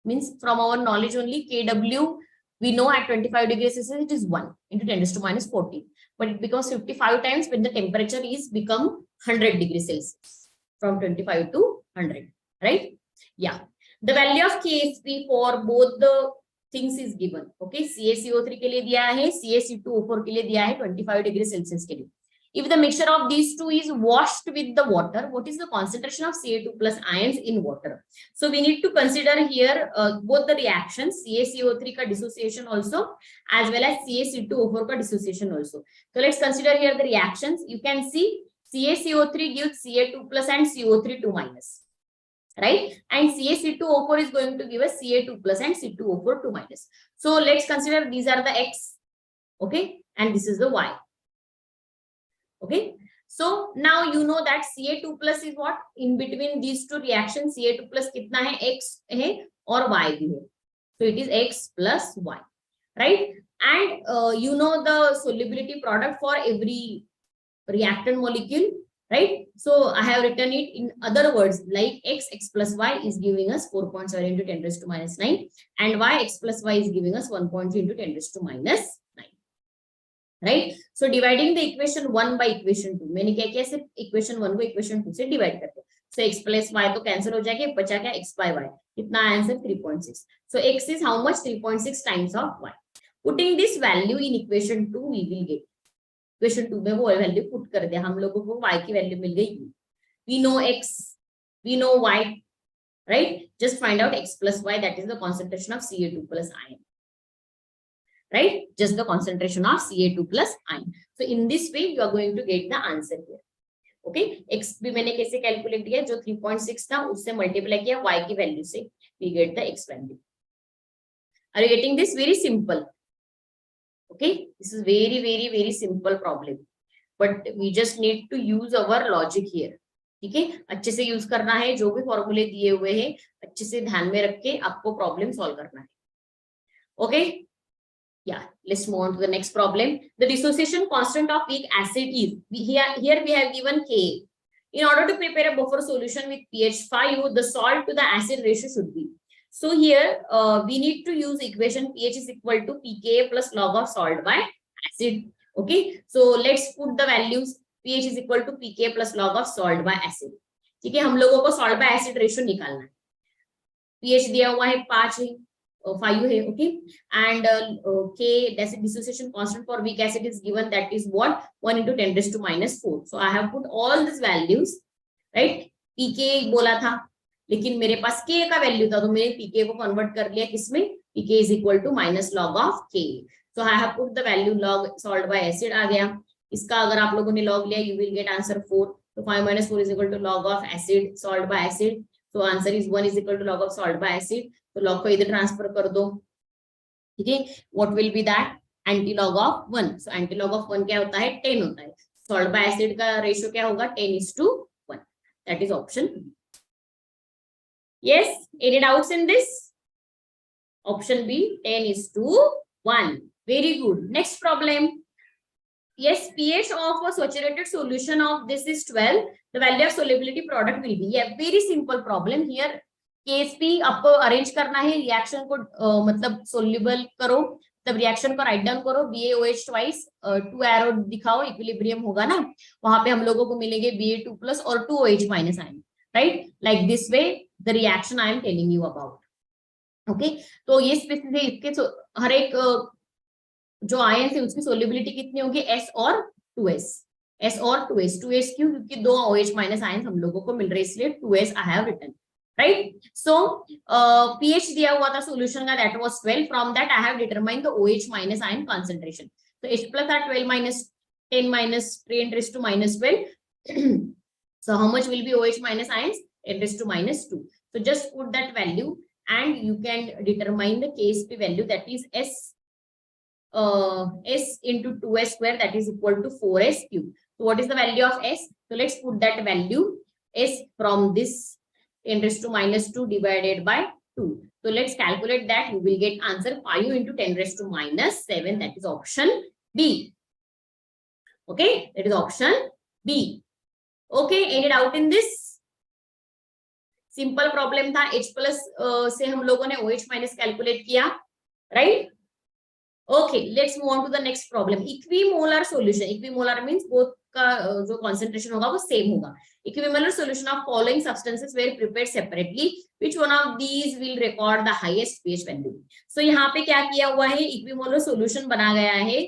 Means from our knowledge only, Kw we know at 25 degrees Celsius it is 1 into 10⁻⁴. But it becomes 55 times when the temperature is become 100 degrees Celsius. From 25 to 100. Right? Yeah. The value of KSP for both the things is given. Okay. CaCO3 के लिए दिया है, CaC2O4 के लिए दिया है 25 degrees Celsius के लिए. If the mixture of these two is washed with the water, what is the concentration of Ca2 plus ions in water? So we need to consider here both the reactions, CaCO3 ka dissociation also, as well as CaC2O4 ka dissociation also. So let's consider here the reactions. You can see CaCO3 gives Ca2 plus and CO3 2 minus. Right? And CaC2O4 is going to give us Ca2 plus and C2O4 2 minus. So let's consider these are the X. Okay. And this is the Y. Okay. So now you know that Ca2 plus is what? In between these two reactions, Ca2 plus कितना है? X है और Y भी है. So it is X plus Y. Right? And you know the solubility product for every reactant molecule. Right? So I have written it in other words like X plus Y is giving us 4.7 into 10⁻⁹ and Y X plus Y is giving us 1.3 into 10⁻⁹. Right? So dividing the equation 1 by equation 2. मैंने क्या किया? सिर्फ equation 1 को equation 2 से divide करते हैं. So X plus Y तो cancel हो जाएगा, बचा क्या? X by Y. कितना answer? 3.6. So X is how much? 3.6 times of Y. Putting this value in equation 2 we will get. Equation 2 में वो value put कर दिया, हम लोगों को Y की value मिल गई. We know X, we know Y. Right? Just find out X plus Y, that is the concentration of Ca2 plus ion. right? Just the concentration of Ca2 plus ion. So in this way, you are going to get the answer here. Okay x भी मैंने कैसे calculate किया, जो 3.6 था उससे multiply किया y की value से, we get the X value. Are you getting this? Very simple. Okay, this is very simple problem, but we just need to use our logic here. ठीक है, अच्छे से यूज करना है, जो भी फॉर्मूले दिए हुए हैं अच्छे से ध्यान में रख के आपको प्रॉब्लम सॉल्व करना है. Okay, yeah, let's move on to the next problem. The dissociation constant of weak acid is, here we have given K. In order to prepare a buffer solution with pH 5, the salt to the acid ratio should be. So here we need to use equation pH is equal to pKa plus log of salt by acid. Okay, so let's put the values. pH is equal to pKa plus log of salt by acid. ठीक है, हम लोगों को salt by acid ratio निकालना है. pH दिया हुआ है 5 है, 5 है. Okay, and K, that's a dissociation constant for weak acid is given, that is what, 1 into 10 raised to minus 4. So I have put all these values, right? pK बोला था, लेकिन मेरे पास K का वैल्यू था, तो मैंने pK को convert कर लिया किसमें, pK is equal to minus log of K. So I have put the value log salt by acid आ गया. इसका अगर आप लोगों ने log लिया, you will get answer 4. So 5 minus 4 is equal to log of acid salt by acid. So answer is 1 is equal to log of salt by acid. तो log को इधर ट्रांसफर कर दो. ठीक है, what will be that? Antilog of 1. So antilog of 1 क्या होता है, 10 होता है. सॉल्ट बाय एसिड का रेशियो क्या होगा, 10:1. That is option. Yes, any doubts in this? Option B 10:1. Very good. Next problem. Yes, pH of a saturated solution of this is 12. The value of solubility product will be. Yeah, very simple problem here. KSP आपको arrange करना है, reaction को मतलब soluble करो, तब reaction को write down करो. BaOH twice, 2 arrow दिखाओ, इक्विलिब्रियम होगा ना, वहां पे हम लोगों को मिलेंगे Ba2 प्लस और 2OH minus ion, right? Like this way the reaction I am telling you about. Okay, तो ये स्पेसिफिक इसके हर एक जो आयन है उसकी सोल्युबिलिटी कितनी होगी, S और 2S. S और 2S. 2S क्यों? क्योंकि 2 OH माइनस आयन हम लोगों को मिल रहे, इसलिए 2S I have written, right? So pH दिया हुआ था सॉल्यूशन का, that was 12. From that I have determined the OH minus ion concentration. तो H plus are 12 minus 10 minus 10 raised to minus 12. So how much will be OH minus ions? 10 raised to minus 2. So just put that value and you can determine the KSP value, that is S into 2S square, that is equal to 4S cube. So what is the value of S? So let's put that value S from this 10 raised to minus 2 divided by 2. So let's calculate that. You will get answer 5 into 10 raised to minus 7. That is option B. Okay, that is option B. Okay, any doubt in this? Simple problem था. H plus से हम लोगों ने OH minus calculate किया, right? Okay, let's move on to the next problem. Equimolar solution. Equimolar means both का जो concentration होगा वो same होगा. Equimolar solution of following substances were prepared separately. Which one of these will record the highest pH value? So यहाँ पे क्या किया हुआ है, equimolar solution बना गया है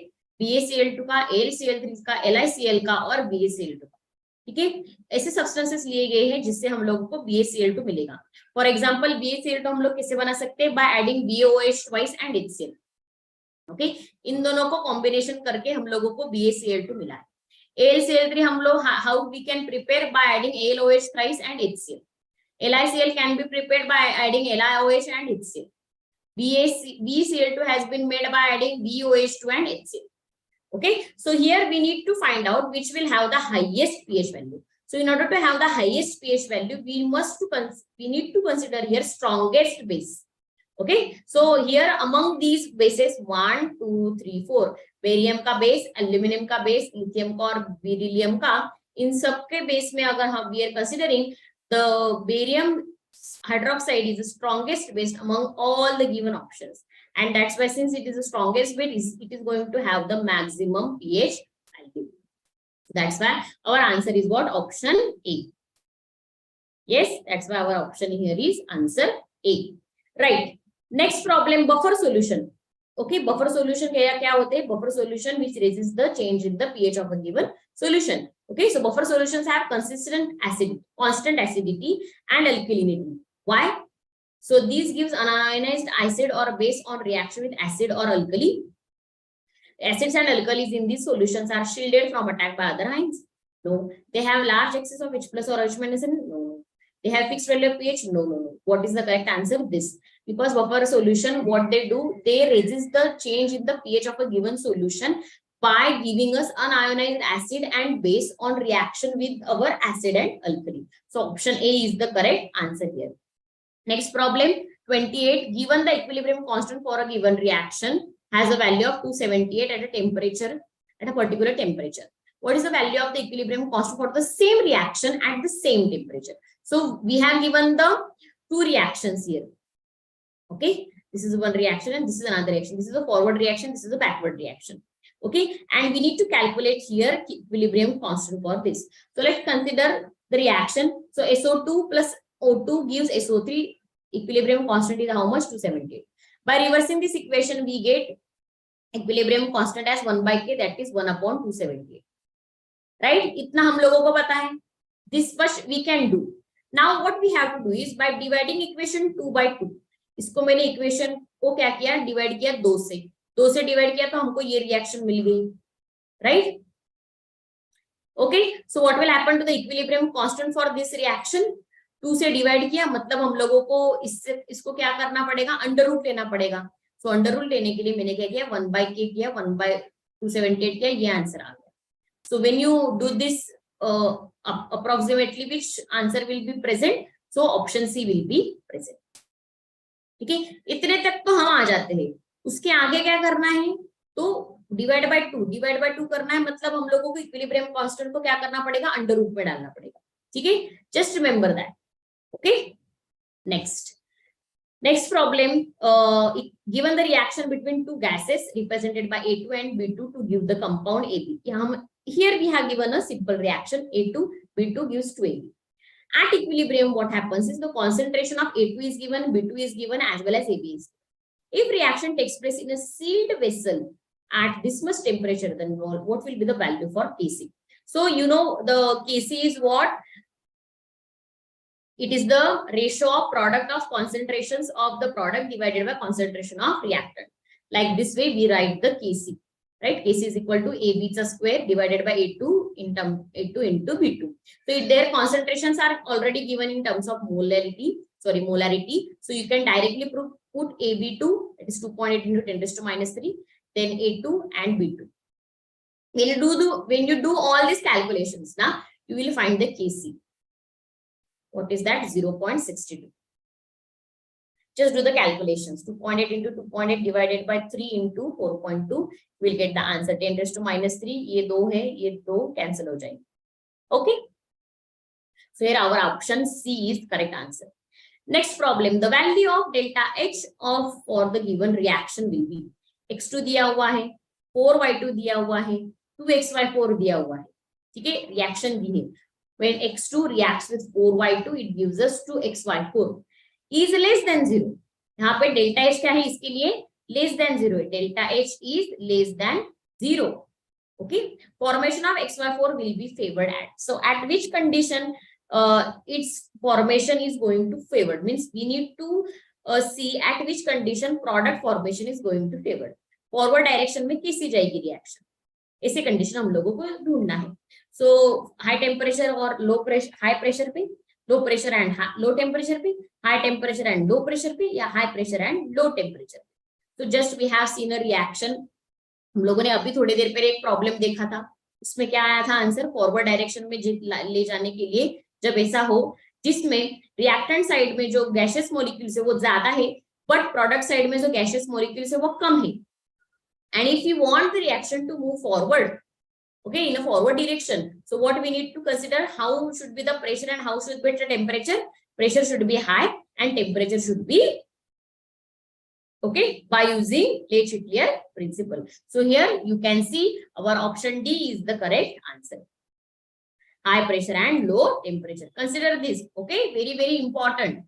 BaCl2 का, AlCl3 का, LiCl का और BaCl2 का. ठीक है, ऐसे सब्सटेंसेस लिए गए हैं जिससे हम लोगों को BaCl2 मिलेगा. फॉर एग्जाम्पल BaCl2 हम लोग कैसे बना सकते हैं, by adding BaOH twice and HCl. Okay, इन दोनों को कॉम्बिनेशन करके हम लोगों को BaCl2 मिला है. AlCl3 हम लोग how we can prepare by adding AlOH thrice and HCl. LiCl can be prepared by adding LiOH and HCl. BaCl2 has been made by adding BOH2 and HCl. Okay, so here we need to find out which will have the highest pH value. So in order to have the highest pH value, we need to consider here strongest base. Okay, so here among these bases 1, 2, 3, 4, barium का base, aluminium का base, lithium का और beryllium का, इन सब के base में अगर हम we are considering the barium hydroxide is the strongest base among all the given options, and that's why since it is the strongest base, it is going to have the maximum pH value. That's why our answer is what, option A. Yes, that's why our option here is answer A. Right. Next problem, buffer solution. Okay, buffer solution क्या होते हैं? Buffer solution which resists the change in the pH of a given solution. Okay, so buffer solutions have constant acidity and alkalinity. Why? So these gives ionized acid or base on reaction with acid or alkali. acids and alkalis in these solutions are shielded from attack by other ions? No. They have large excess of H plus or H minus? No. They have fixed value of pH? No, no, no. What is the correct answer? This. Because buffer solution, what they do, they resist the change in the pH of a given solution by giving us unionized acid and base on reaction with our acid and alkali. So option A is the correct answer here. Next problem, 28. Given the equilibrium constant for a given reaction has a value of 278 at a temperature, at a particular temperature. What is the value of the equilibrium constant for the same reaction at the same temperature? So we have given the two reactions here. Okay, this is one reaction and this is another reaction. This is a forward reaction, this is a backward reaction. Okay, and we need to calculate here equilibrium constant for this. So let's consider the reaction. So SO2 plus O2 gives SO3. Equilibrium constant is how much? 278. By reversing this equation, we get equilibrium constant as 1 by K, that is 1 upon 278. Right? इतना हम लोगों को पता है. This much we can do. Now what we have to do is by dividing equation 2 by 2. इसको मैंने equation को क्या किया? डिवाइड किया 2 से डिवाइड किया तो हमको ये रिएक्शन मिल गई. Right? Okay, so what will happen to the equilibrium constant for this reaction? 2 से डिवाइड किया, मतलब हम लोगों को इसको क्या करना पड़ेगा? अंडर रूट लेना पड़ेगा. सो अंडर रूट लेने के लिए मैंने क्या किया? 1 by K किया, 1 by 278 किया, ये आंसर आ गया. So when you do this approximately, which answer will be present? So option C will be present. ठीक है, इतने तक तो हम आ जाते हैं. उसके आगे क्या करना है? तो डिवाइड बाय 2 करना है, मतलब हम लोगों को इक्विलिब्रियम कांस्टेंट को क्या करना पड़ेगा? अंडर रूट में डालना पड़ेगा. ठीक है, just remember that. Okay, next problem, given the reaction between two gases represented by A2 and B2 to give the compound AB. Here we have given a simple reaction, A2, B2 gives 2AB. At equilibrium, what happens is the concentration of A2 is given, B2 is given, as well as AB is. If reaction takes place in a sealed vessel at this much temperature, then what will be the value for Kc? So you know the Kc is what? It is the ratio of product of concentrations of the product divided by concentration of reactant. Like this way we write the Kc, right? Kc is equal to AB square divided by A2 into B2. So if their concentrations are already given in terms of molarity. So you can directly put AB2, that is 2.8 into 10 raised to minus 3, then A2 and B2. When you do all these calculations, now you will find the Kc. What is that? 0.62. Just do the calculations. 2.8 into 2.8 divided by 3 into 4.2. We'll get the answer. 10 raised to minus 3. ये दो है, ये दो cancel हो जाएंगे. Okay. So here our option C is correct answer. Next problem. The value of delta H for the given reaction will be x2 दिया हुआ है, 4y2 दिया हुआ है, 2xy4 दिया हुआ है. ठीक है, reaction दी है. When x2 reacts with 4y2, it gives us 2xy4. Is less than 0. यहाँ पे delta H क्या है इसके लिए? Less than 0. Delta H is less than 0. Okay. Formation of xy4 will be favored at. So at which condition its formation is going to favored? Means we need to see at which condition product formation is going to favored. Forward direction में कैसी जाएगी reaction? ऐसे condition हम लोगों को ढूंढना है. So high temperature or low pressure, high pressure पे, low pressure and low temperature पे, high temperature and low pressure पे, या high pressure and low temperature. So just we have seen a reaction. हम लोगों ने अभी थोड़ी देर पहले एक प्रॉब्लम देखा था, उसमें क्या आया था आंसर? फॉरवर्ड डायरेक्शन में ले जाने के लिए जब ऐसा हो जिसमें रिएक्टेंट साइड में जो गैसियस मॉलिक्यूल्स है वो ज्यादा है, बट प्रोडक्ट साइड में जो गैसियस मॉलिक्यूल्स है वो कम है. And if you want the reaction to move forward, okay, in a forward direction, so what we need to consider? How should be the pressure and how should be the temperature? Pressure should be high and temperature should be, okay, by using Le-Chatelier's principle. So here you can see our option D is the correct answer. High pressure and low temperature. Consider this, okay, very very important.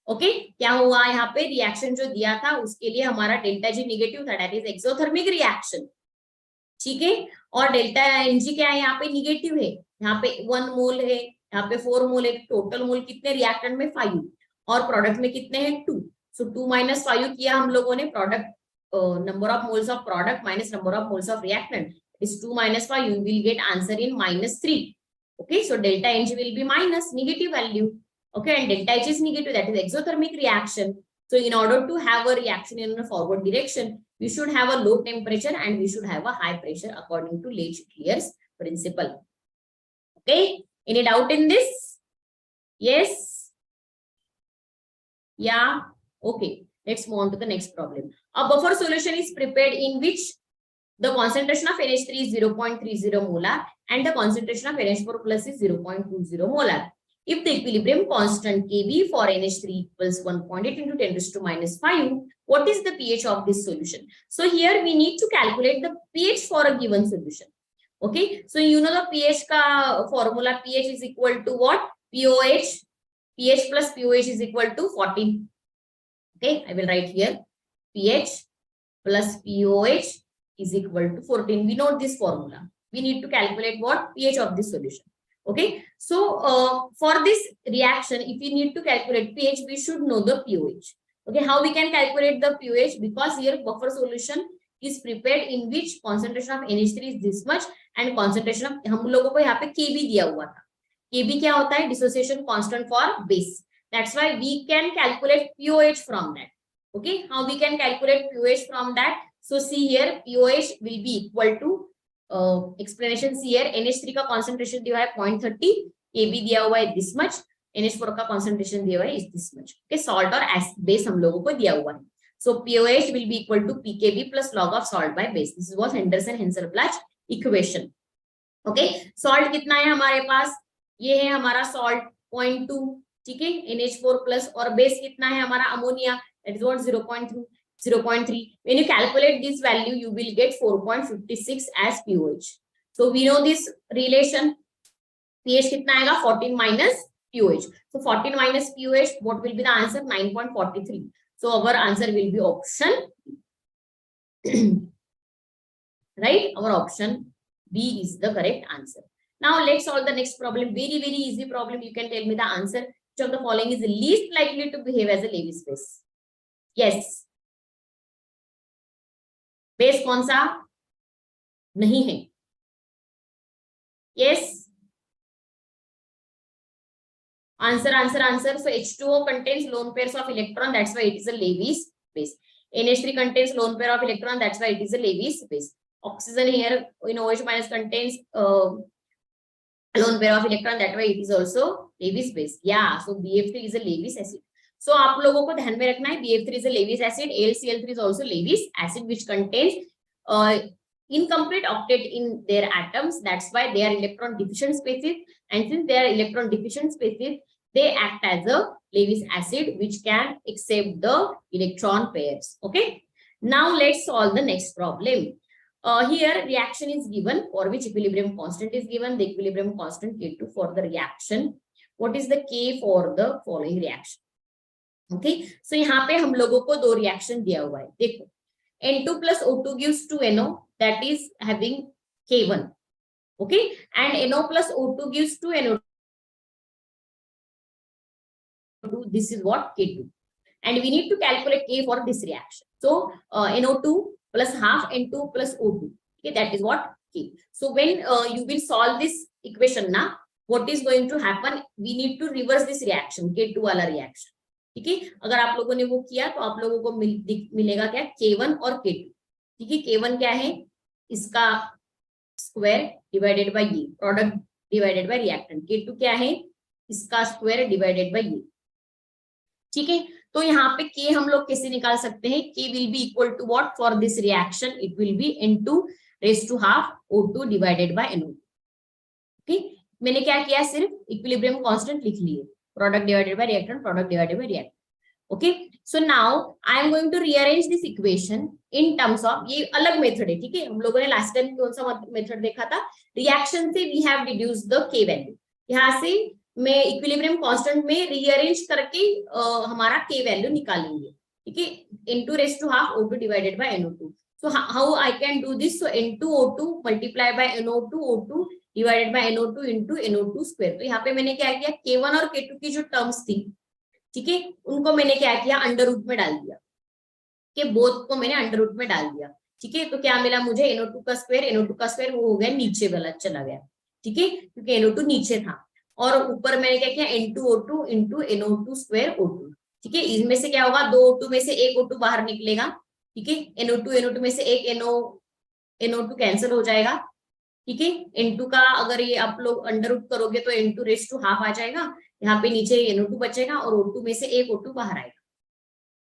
Okay, क्या हुआ यहाँ पे? Reaction जो दिया था उसके लिए हमारा डेल्टा जी निगेटिव था, दैट इज एक्सोथर्मिक रिएक्शन. ठीक है, और डेल्टा एनजी क्या है? यहाँ पे निगेटिव है. यहाँ पे 1 मोल है, यहाँ पे 4 मोल है. टोटल मोल कितने रिएक्टेंट में? 5, और प्रोडक्ट में कितने हैं? 2. सो 2 - 5 किया हम लोगों ने product number of moles of product minus number of moles of reactant is 2 minus 5, you will get answer in -3. Okay, so delta Ng will be minus negative value. Okay, and delta H is negative, that is exothermic reaction. So in order to have a reaction in a forward direction, we should have a low temperature and we should have a high pressure according to Le-Chatelier's principle. Okay, any doubt in this? Yes? Yeah? Okay, let's move on to the next problem. A buffer solution is prepared in which the concentration of NH3 is 0.30 molar and the concentration of NH4 plus is 0.20 molar. If the equilibrium constant Kb for NH3 equals 1.8 into 10 to minus 5, what is the pH of this solution? So here we need to calculate the pH for a given solution. Okay, so you know the pH ka formula, pH is equal to what? POH. pH plus POH is equal to 14. Okay, I will write here pH plus POH is equal to 14. We know this formula. We need to calculate what? pH of this solution. Okay, so for this reaction, if we need to calculate pH, we should know the POH. Okay, how we can calculate the POH? Because here buffer solution is prepared in which concentration of NH3 is this much and concentration of, हम लोगों को यहाँ पे Kb दिया हुआ था. Kb क्या होता है? Dissociation constant for base. That's why we can calculate POH from that. Okay, how we can calculate POH from that? So see here, POH will be equal to explanation. See here, NH3 का concentration दिया है 0.30, Kb दिया हुआ है this much, NH4 का concentration दिया हुआ है is this much. Okay, salt और base हम लोगों को दिया हुआ है. So POH will be equal to Pkb plus log of salt by base. This was Henderson-Henselbach equation. Okay, salt कितना है हमारे पास? ये है हमारा salt 0.2, ठीक है, NH4 plus और base कितना है हमारा ammonia, that is what 0.3. When you calculate this value, you will get 4.56 as POH. So we know this relation. pH कितना आएगा? 14 minus POH. So 14 minus POH, what will be the answer? 9.43. So our answer will be option right? Our option B is the correct answer. Now let's solve the next problem. Very, very easy problem. You can tell me the answer. Which of the following is least likely to behave as a Lewis base? Yes. Base कौन सा? नहीं है. Yes. Answer. So H2O contains lone pairs of electron. That's why it is a Lewis base. NH3 contains lone pair of electron. That's why it is a Lewis base. Oxygen here in OH minus contains lone pair of electron. That way it is also Lewis base. Yeah. So BF3 is a Lewis acid. So आप लोगों को ध्यान में रखना है BF3 is a Lewis acid. AlCl3 is also Lewis acid which contains incomplete octet in their atoms. That's why they are electron deficient species. And since they are electron deficient species, they act as a Lewis acid which can accept the electron pairs. Okay. Now let's solve the next problem. Here reaction is given for which equilibrium constant is given. The equilibrium constant K2 for the reaction. What is the K for the following reaction? Okay. So यहाँ पे हम लोगों को दो reaction दिया हुआ है. देखो, N2 plus O2 gives 2NO, that is having K1. Okay, and NO plus O2 gives 2NO2. This is what K2. And we need to calculate K for this reaction. So NO2 plus half N2 plus O2. Okay, that is what K. So when you will solve this equation now, what is going to happen? We need to reverse this reaction, K2 वाला reaction. ठीक है, अगर आप लोगों ने वो किया तो आप लोगों को मिलेगा क्या? K1 और K2. ठीक है, K1 क्या है? इसका स्क्वायर डिवाइडेड बाय ये, product divided by reactant. K2 क्या है? इसका स्क्वायर डिवाइडेड बाय ये. ठीक है, तो यहाँ पे K हम लोग कैसे निकाल सकते हैं? K will be equal to what for this reaction? It will be N2 raised to half O2 divided by NO2. ठीक, मैंने क्या किया? सिर्फ इक्विलिब्रियम कांस्टेंट लिख लिए. Product divided by reactant, product divided by reactant. Okay, so now I am going to rearrange this equation in terms of, ये अलग method है. ठीक है, हम लोगों ने लास्ट टाइम कौन सा मेथड देखा था? रिएक्शन से we have deduced the K value. यहाँ से मैं इक्विलिब्रियम कांस्टेंट में रीअरेंज करके हमारा K वैल्यू निकालेंगे. ठीक है, N2 raised to half O2 divided by NO2. So how I can do this? So N2O2 multiply by NO2O2 divided by NO2 into NO2 square. तो यहाँ पे मैंने क्या किया? K1 और K2 की जो टर्म्स थी, ठीक है, उनको मैंने क्या किया? अंडर रूट में डाल दिया. के बोथ को मैंने अंडर रूट में डाल दिया, ठीक है। तो क्या मिला मुझे, NO2 का स्क्वायर वो हो गया नीचे वाला चला गया, ठीक है, क्योंकि NO2 नीचे था। और ऊपर मैंने क्या किया, N2O2 into NO2 square O2, ठीक है। इनमें से क्या होगा, 2 O2 में से एक O2 बाहर निकलेगा, ठीक है। NO2 में से एक NO2 कैंसिल हो जाएगा, ठीक है। N2 का अगर ये आप लोग अंडर रूट करोगे तो N2 रेस टू हाफ आ जाएगा, यहाँ पे नीचे NO2 बचेगा और O2 में से एक O2 बाहर आएगा,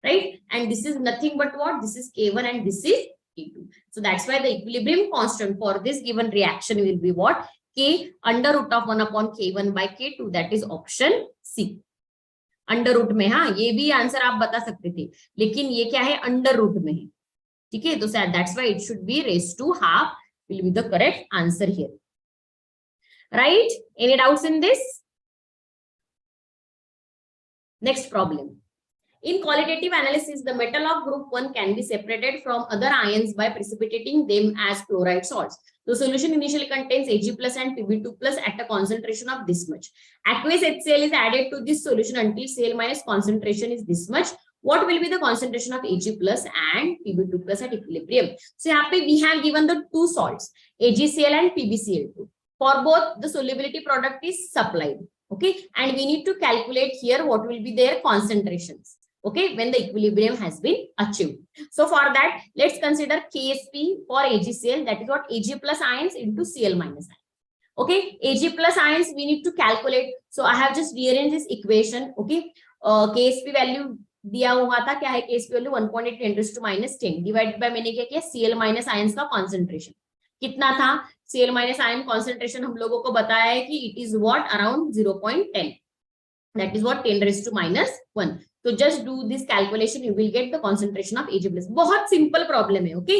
right? And this is nothing but what? This is K1 and this is K2. So that's why the equilibrium constant for this given reaction will be what? K under root of 1 upon K1 by K2. That is option C. Under root में, हाँ ये भी answer आप बता सकते थे, लेकिन ये क्या है, अंडर रूट में है, ठीक है। तो that's why it should be raise to half will be the correct answer here, right? Any doubts in this? Next problem. In qualitative analysis, the metal of group 1 can be separated from other ions by precipitating them as chloride salts. The solution initially contains Ag plus and Pb2 plus at a concentration of this much. Aqueous HCl is added to this solution until Cl minus concentration is this much. What will be the concentration of Ag plus and Pb2 plus at equilibrium? So here we have given the two salts, AgCl and PbCl2. For both, the solubility product is supplied. Okay, and we need to calculate here what will be their concentrations. Okay, when the equilibrium has been achieved. So for that, let's consider KSP for AgCl, that is what, Ag plus ions into Cl minus ion. Okay, Ag plus ions we need to calculate. So I have just rearranged this equation. Okay, KSP value दिया हुआ था, क्या है KSP value 1.8 10 raised to minus 10 divided by मैंने क्या किया, Cl minus ions का concentration कितना था, Cl minus ion concentration हम लोगों को बताया है कि it is what, around 0.10, that is what 10 raised to minus 1. तो just do this calculation, you will get the concentration of Ag plus. बहुत सिंपल प्रॉब्लम है, ओके।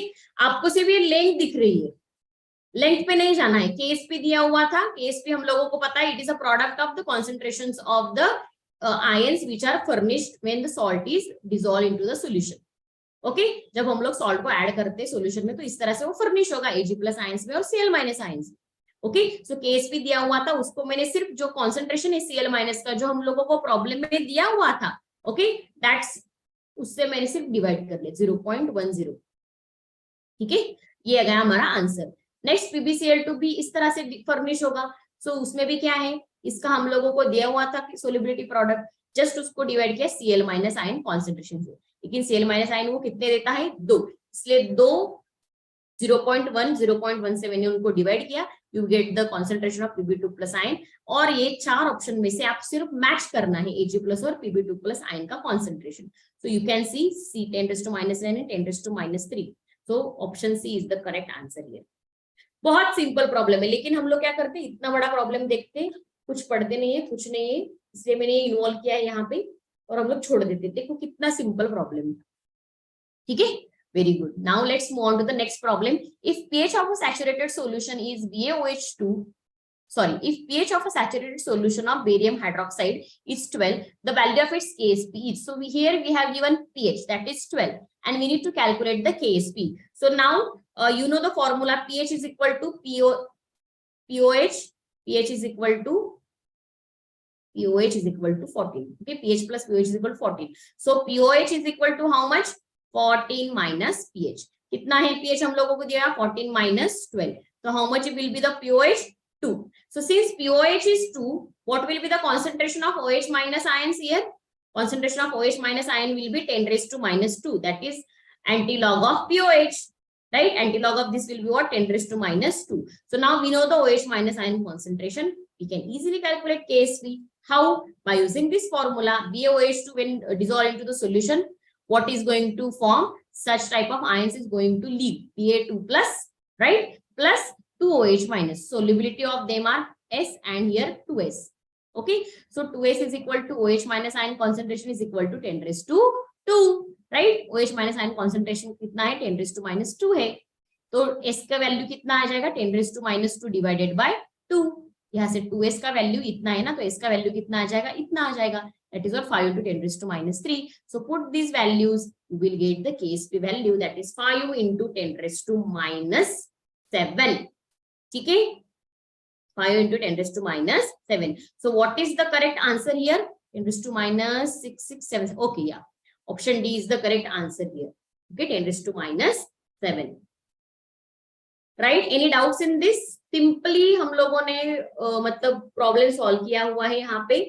आपको सिर्फ ये लेंथ दिख रही है, लेंथ पे नहीं जाना है। KSP दिया हुआ था, KSP हम लोगों को पता है, it is a product of the concentrations of the ions which are furnished when the salt is dissolved into the solution. Okay, जब हम लोग सॉल्ट को ऐड करते हैं सॉल्यूशन में तो इस तरह से वो फर्निश होगा Ag प्लस आयंस में और Cl माइनस आयंस में। ओके, सो KSP दिया हुआ था, उसको मैंने सिर्फ जो कॉन्सेंट्रेशन है Cl माइनस का जो हम लोगों को प्रॉब्लम में दिया हुआ था, ओके, दैट्स उससे मैंने सिर्फ डिवाइड कर लिया 0.10, ठीक है। ये आ गया हमारा आंसर। नेक्स्ट PbCl2 भी इस तरह से फर्निश होगा, सो उसमें भी क्या है, इसका हम लोगों को दिया हुआ था सोलिबिलिटी प्रोडक्ट, जस्ट उसको डिवाइड किया Cl माइनस आयन कॉन्सेंट्रेशन से, लेकिन Cl माइनस आयन वो कितने देता है, 2, इसलिए 2 0.1 0.17 उनको डिवाइड किया, you get the concentration of Pb2 plus ion. और ये चार ऑप्शन में से आप सिर्फ मैच करना है Ag प्लस और Pb2 प्लस आयन का concentration. So you can see C 10 raised to minus 9 and 10 raised to minus 3, so option C is the correct answer here. बहुत सिंपल प्रॉब्लम है, लेकिन हम लोग क्या करते हैं, इतना बड़ा प्रॉब्लम देखते हैं, कुछ पढ़ते नहीं है, कुछ नहीं है, इसलिए मैंने इन्वॉल्व किया है यहाँ पे और हम लोग छोड़ देते। देखो कितना सिंपल प्रॉब्लम है, ठीक है, very good. Now let's move on to the next problem. If pH of a saturated solution is BaOH2, if pH of a saturated solution of barium hydroxide is 12, the value of its KSP is, so here we have given pH, that is 12, and we need to calculate the KSP. So now you know the formula, pH is equal to POH, pH is equal to 14, okay, pH plus POH is equal to 14, so POH is equal to how much, 14 minus pH। कितना है pH हम लोगों को दिया, 14 minus 12, so how much will be the POH, 2. So since POH is 2, what will be the concentration of OH minus ions here? Concentration of OH minus ion will be 10 raised to minus 2, that is antilog of POH, right? Antilog of this will be what, 10 raised to minus 2. So now we know the OH minus ion concentration, we can easily calculate KSP. How? By using this formula, BaOH2 when dissolved into the solution, what is going to form, such type of ions is going to leave Ba2 plus, right, plus 2OH minus, solubility of them are S and here 2S, okay, so 2S is equal to OH minus ion concentration is equal to 10 raised to 2, right? OH minus ion concentration कितना है, 10 raised to minus 2 है, तो S का value कितना आ जाएगा, 10 raised to minus 2 divided by 2, यहाँ से 2S का वैल्यू इतना है ना, तो S का वैल्यू कितना आ जाएगा, इतना आ जाएगा, that is what, 5 into 10 raised to minus 3. So put these values, you will get the KSP value, that is 5 into 10 raised to minus 7. ठीक है, 5 into 10 raised to minus 7. So what is the correct answer here? 10 raised to minus 6, 6, 7. Okay, yeah. Option D is the correct answer here. Okay, 10 raised to minus 7. Right? Any doubts in this? Simply हम लोगों ने मतलब problem solve किया हुआ है यहाँ पे.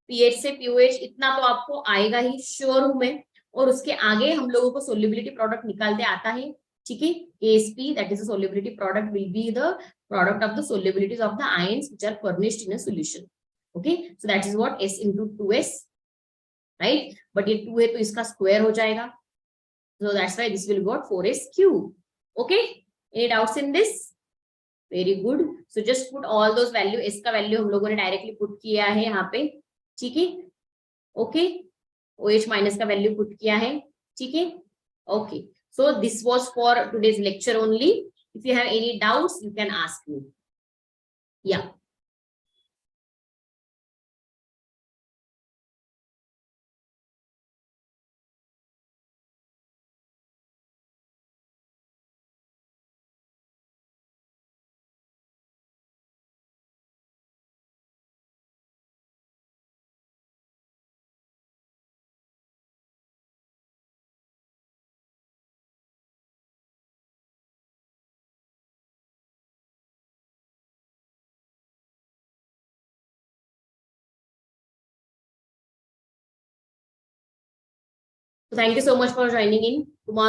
PH से पीओएच इतना तो आपको आएगा ही, श्योर हूं मैं. और उसके आगे हम लोगों को सोल्युबिलिटी प्रोडक्ट निकालते आता है. ठीक है, SP that is a solubility product will be the product of the solubilities of the ions which are furnished in a solution. Okay, so that is what s into 2s, right. But ये 2 है तो इसका square हो जाएगा, so that's why this will got 4s cube. Okay, any doubts in this? Very good. So just put all those value. s का value हम लोगों ने डायरेक्टली पुट किया है यहाँ पे. ठीक है, ओके. OH माइनस का वैल्यू पुट किया है. ठीक है, okay. So this was for today's lecture only. If you have any doubts you can ask me. या thank you so much for joining in. Tomorrow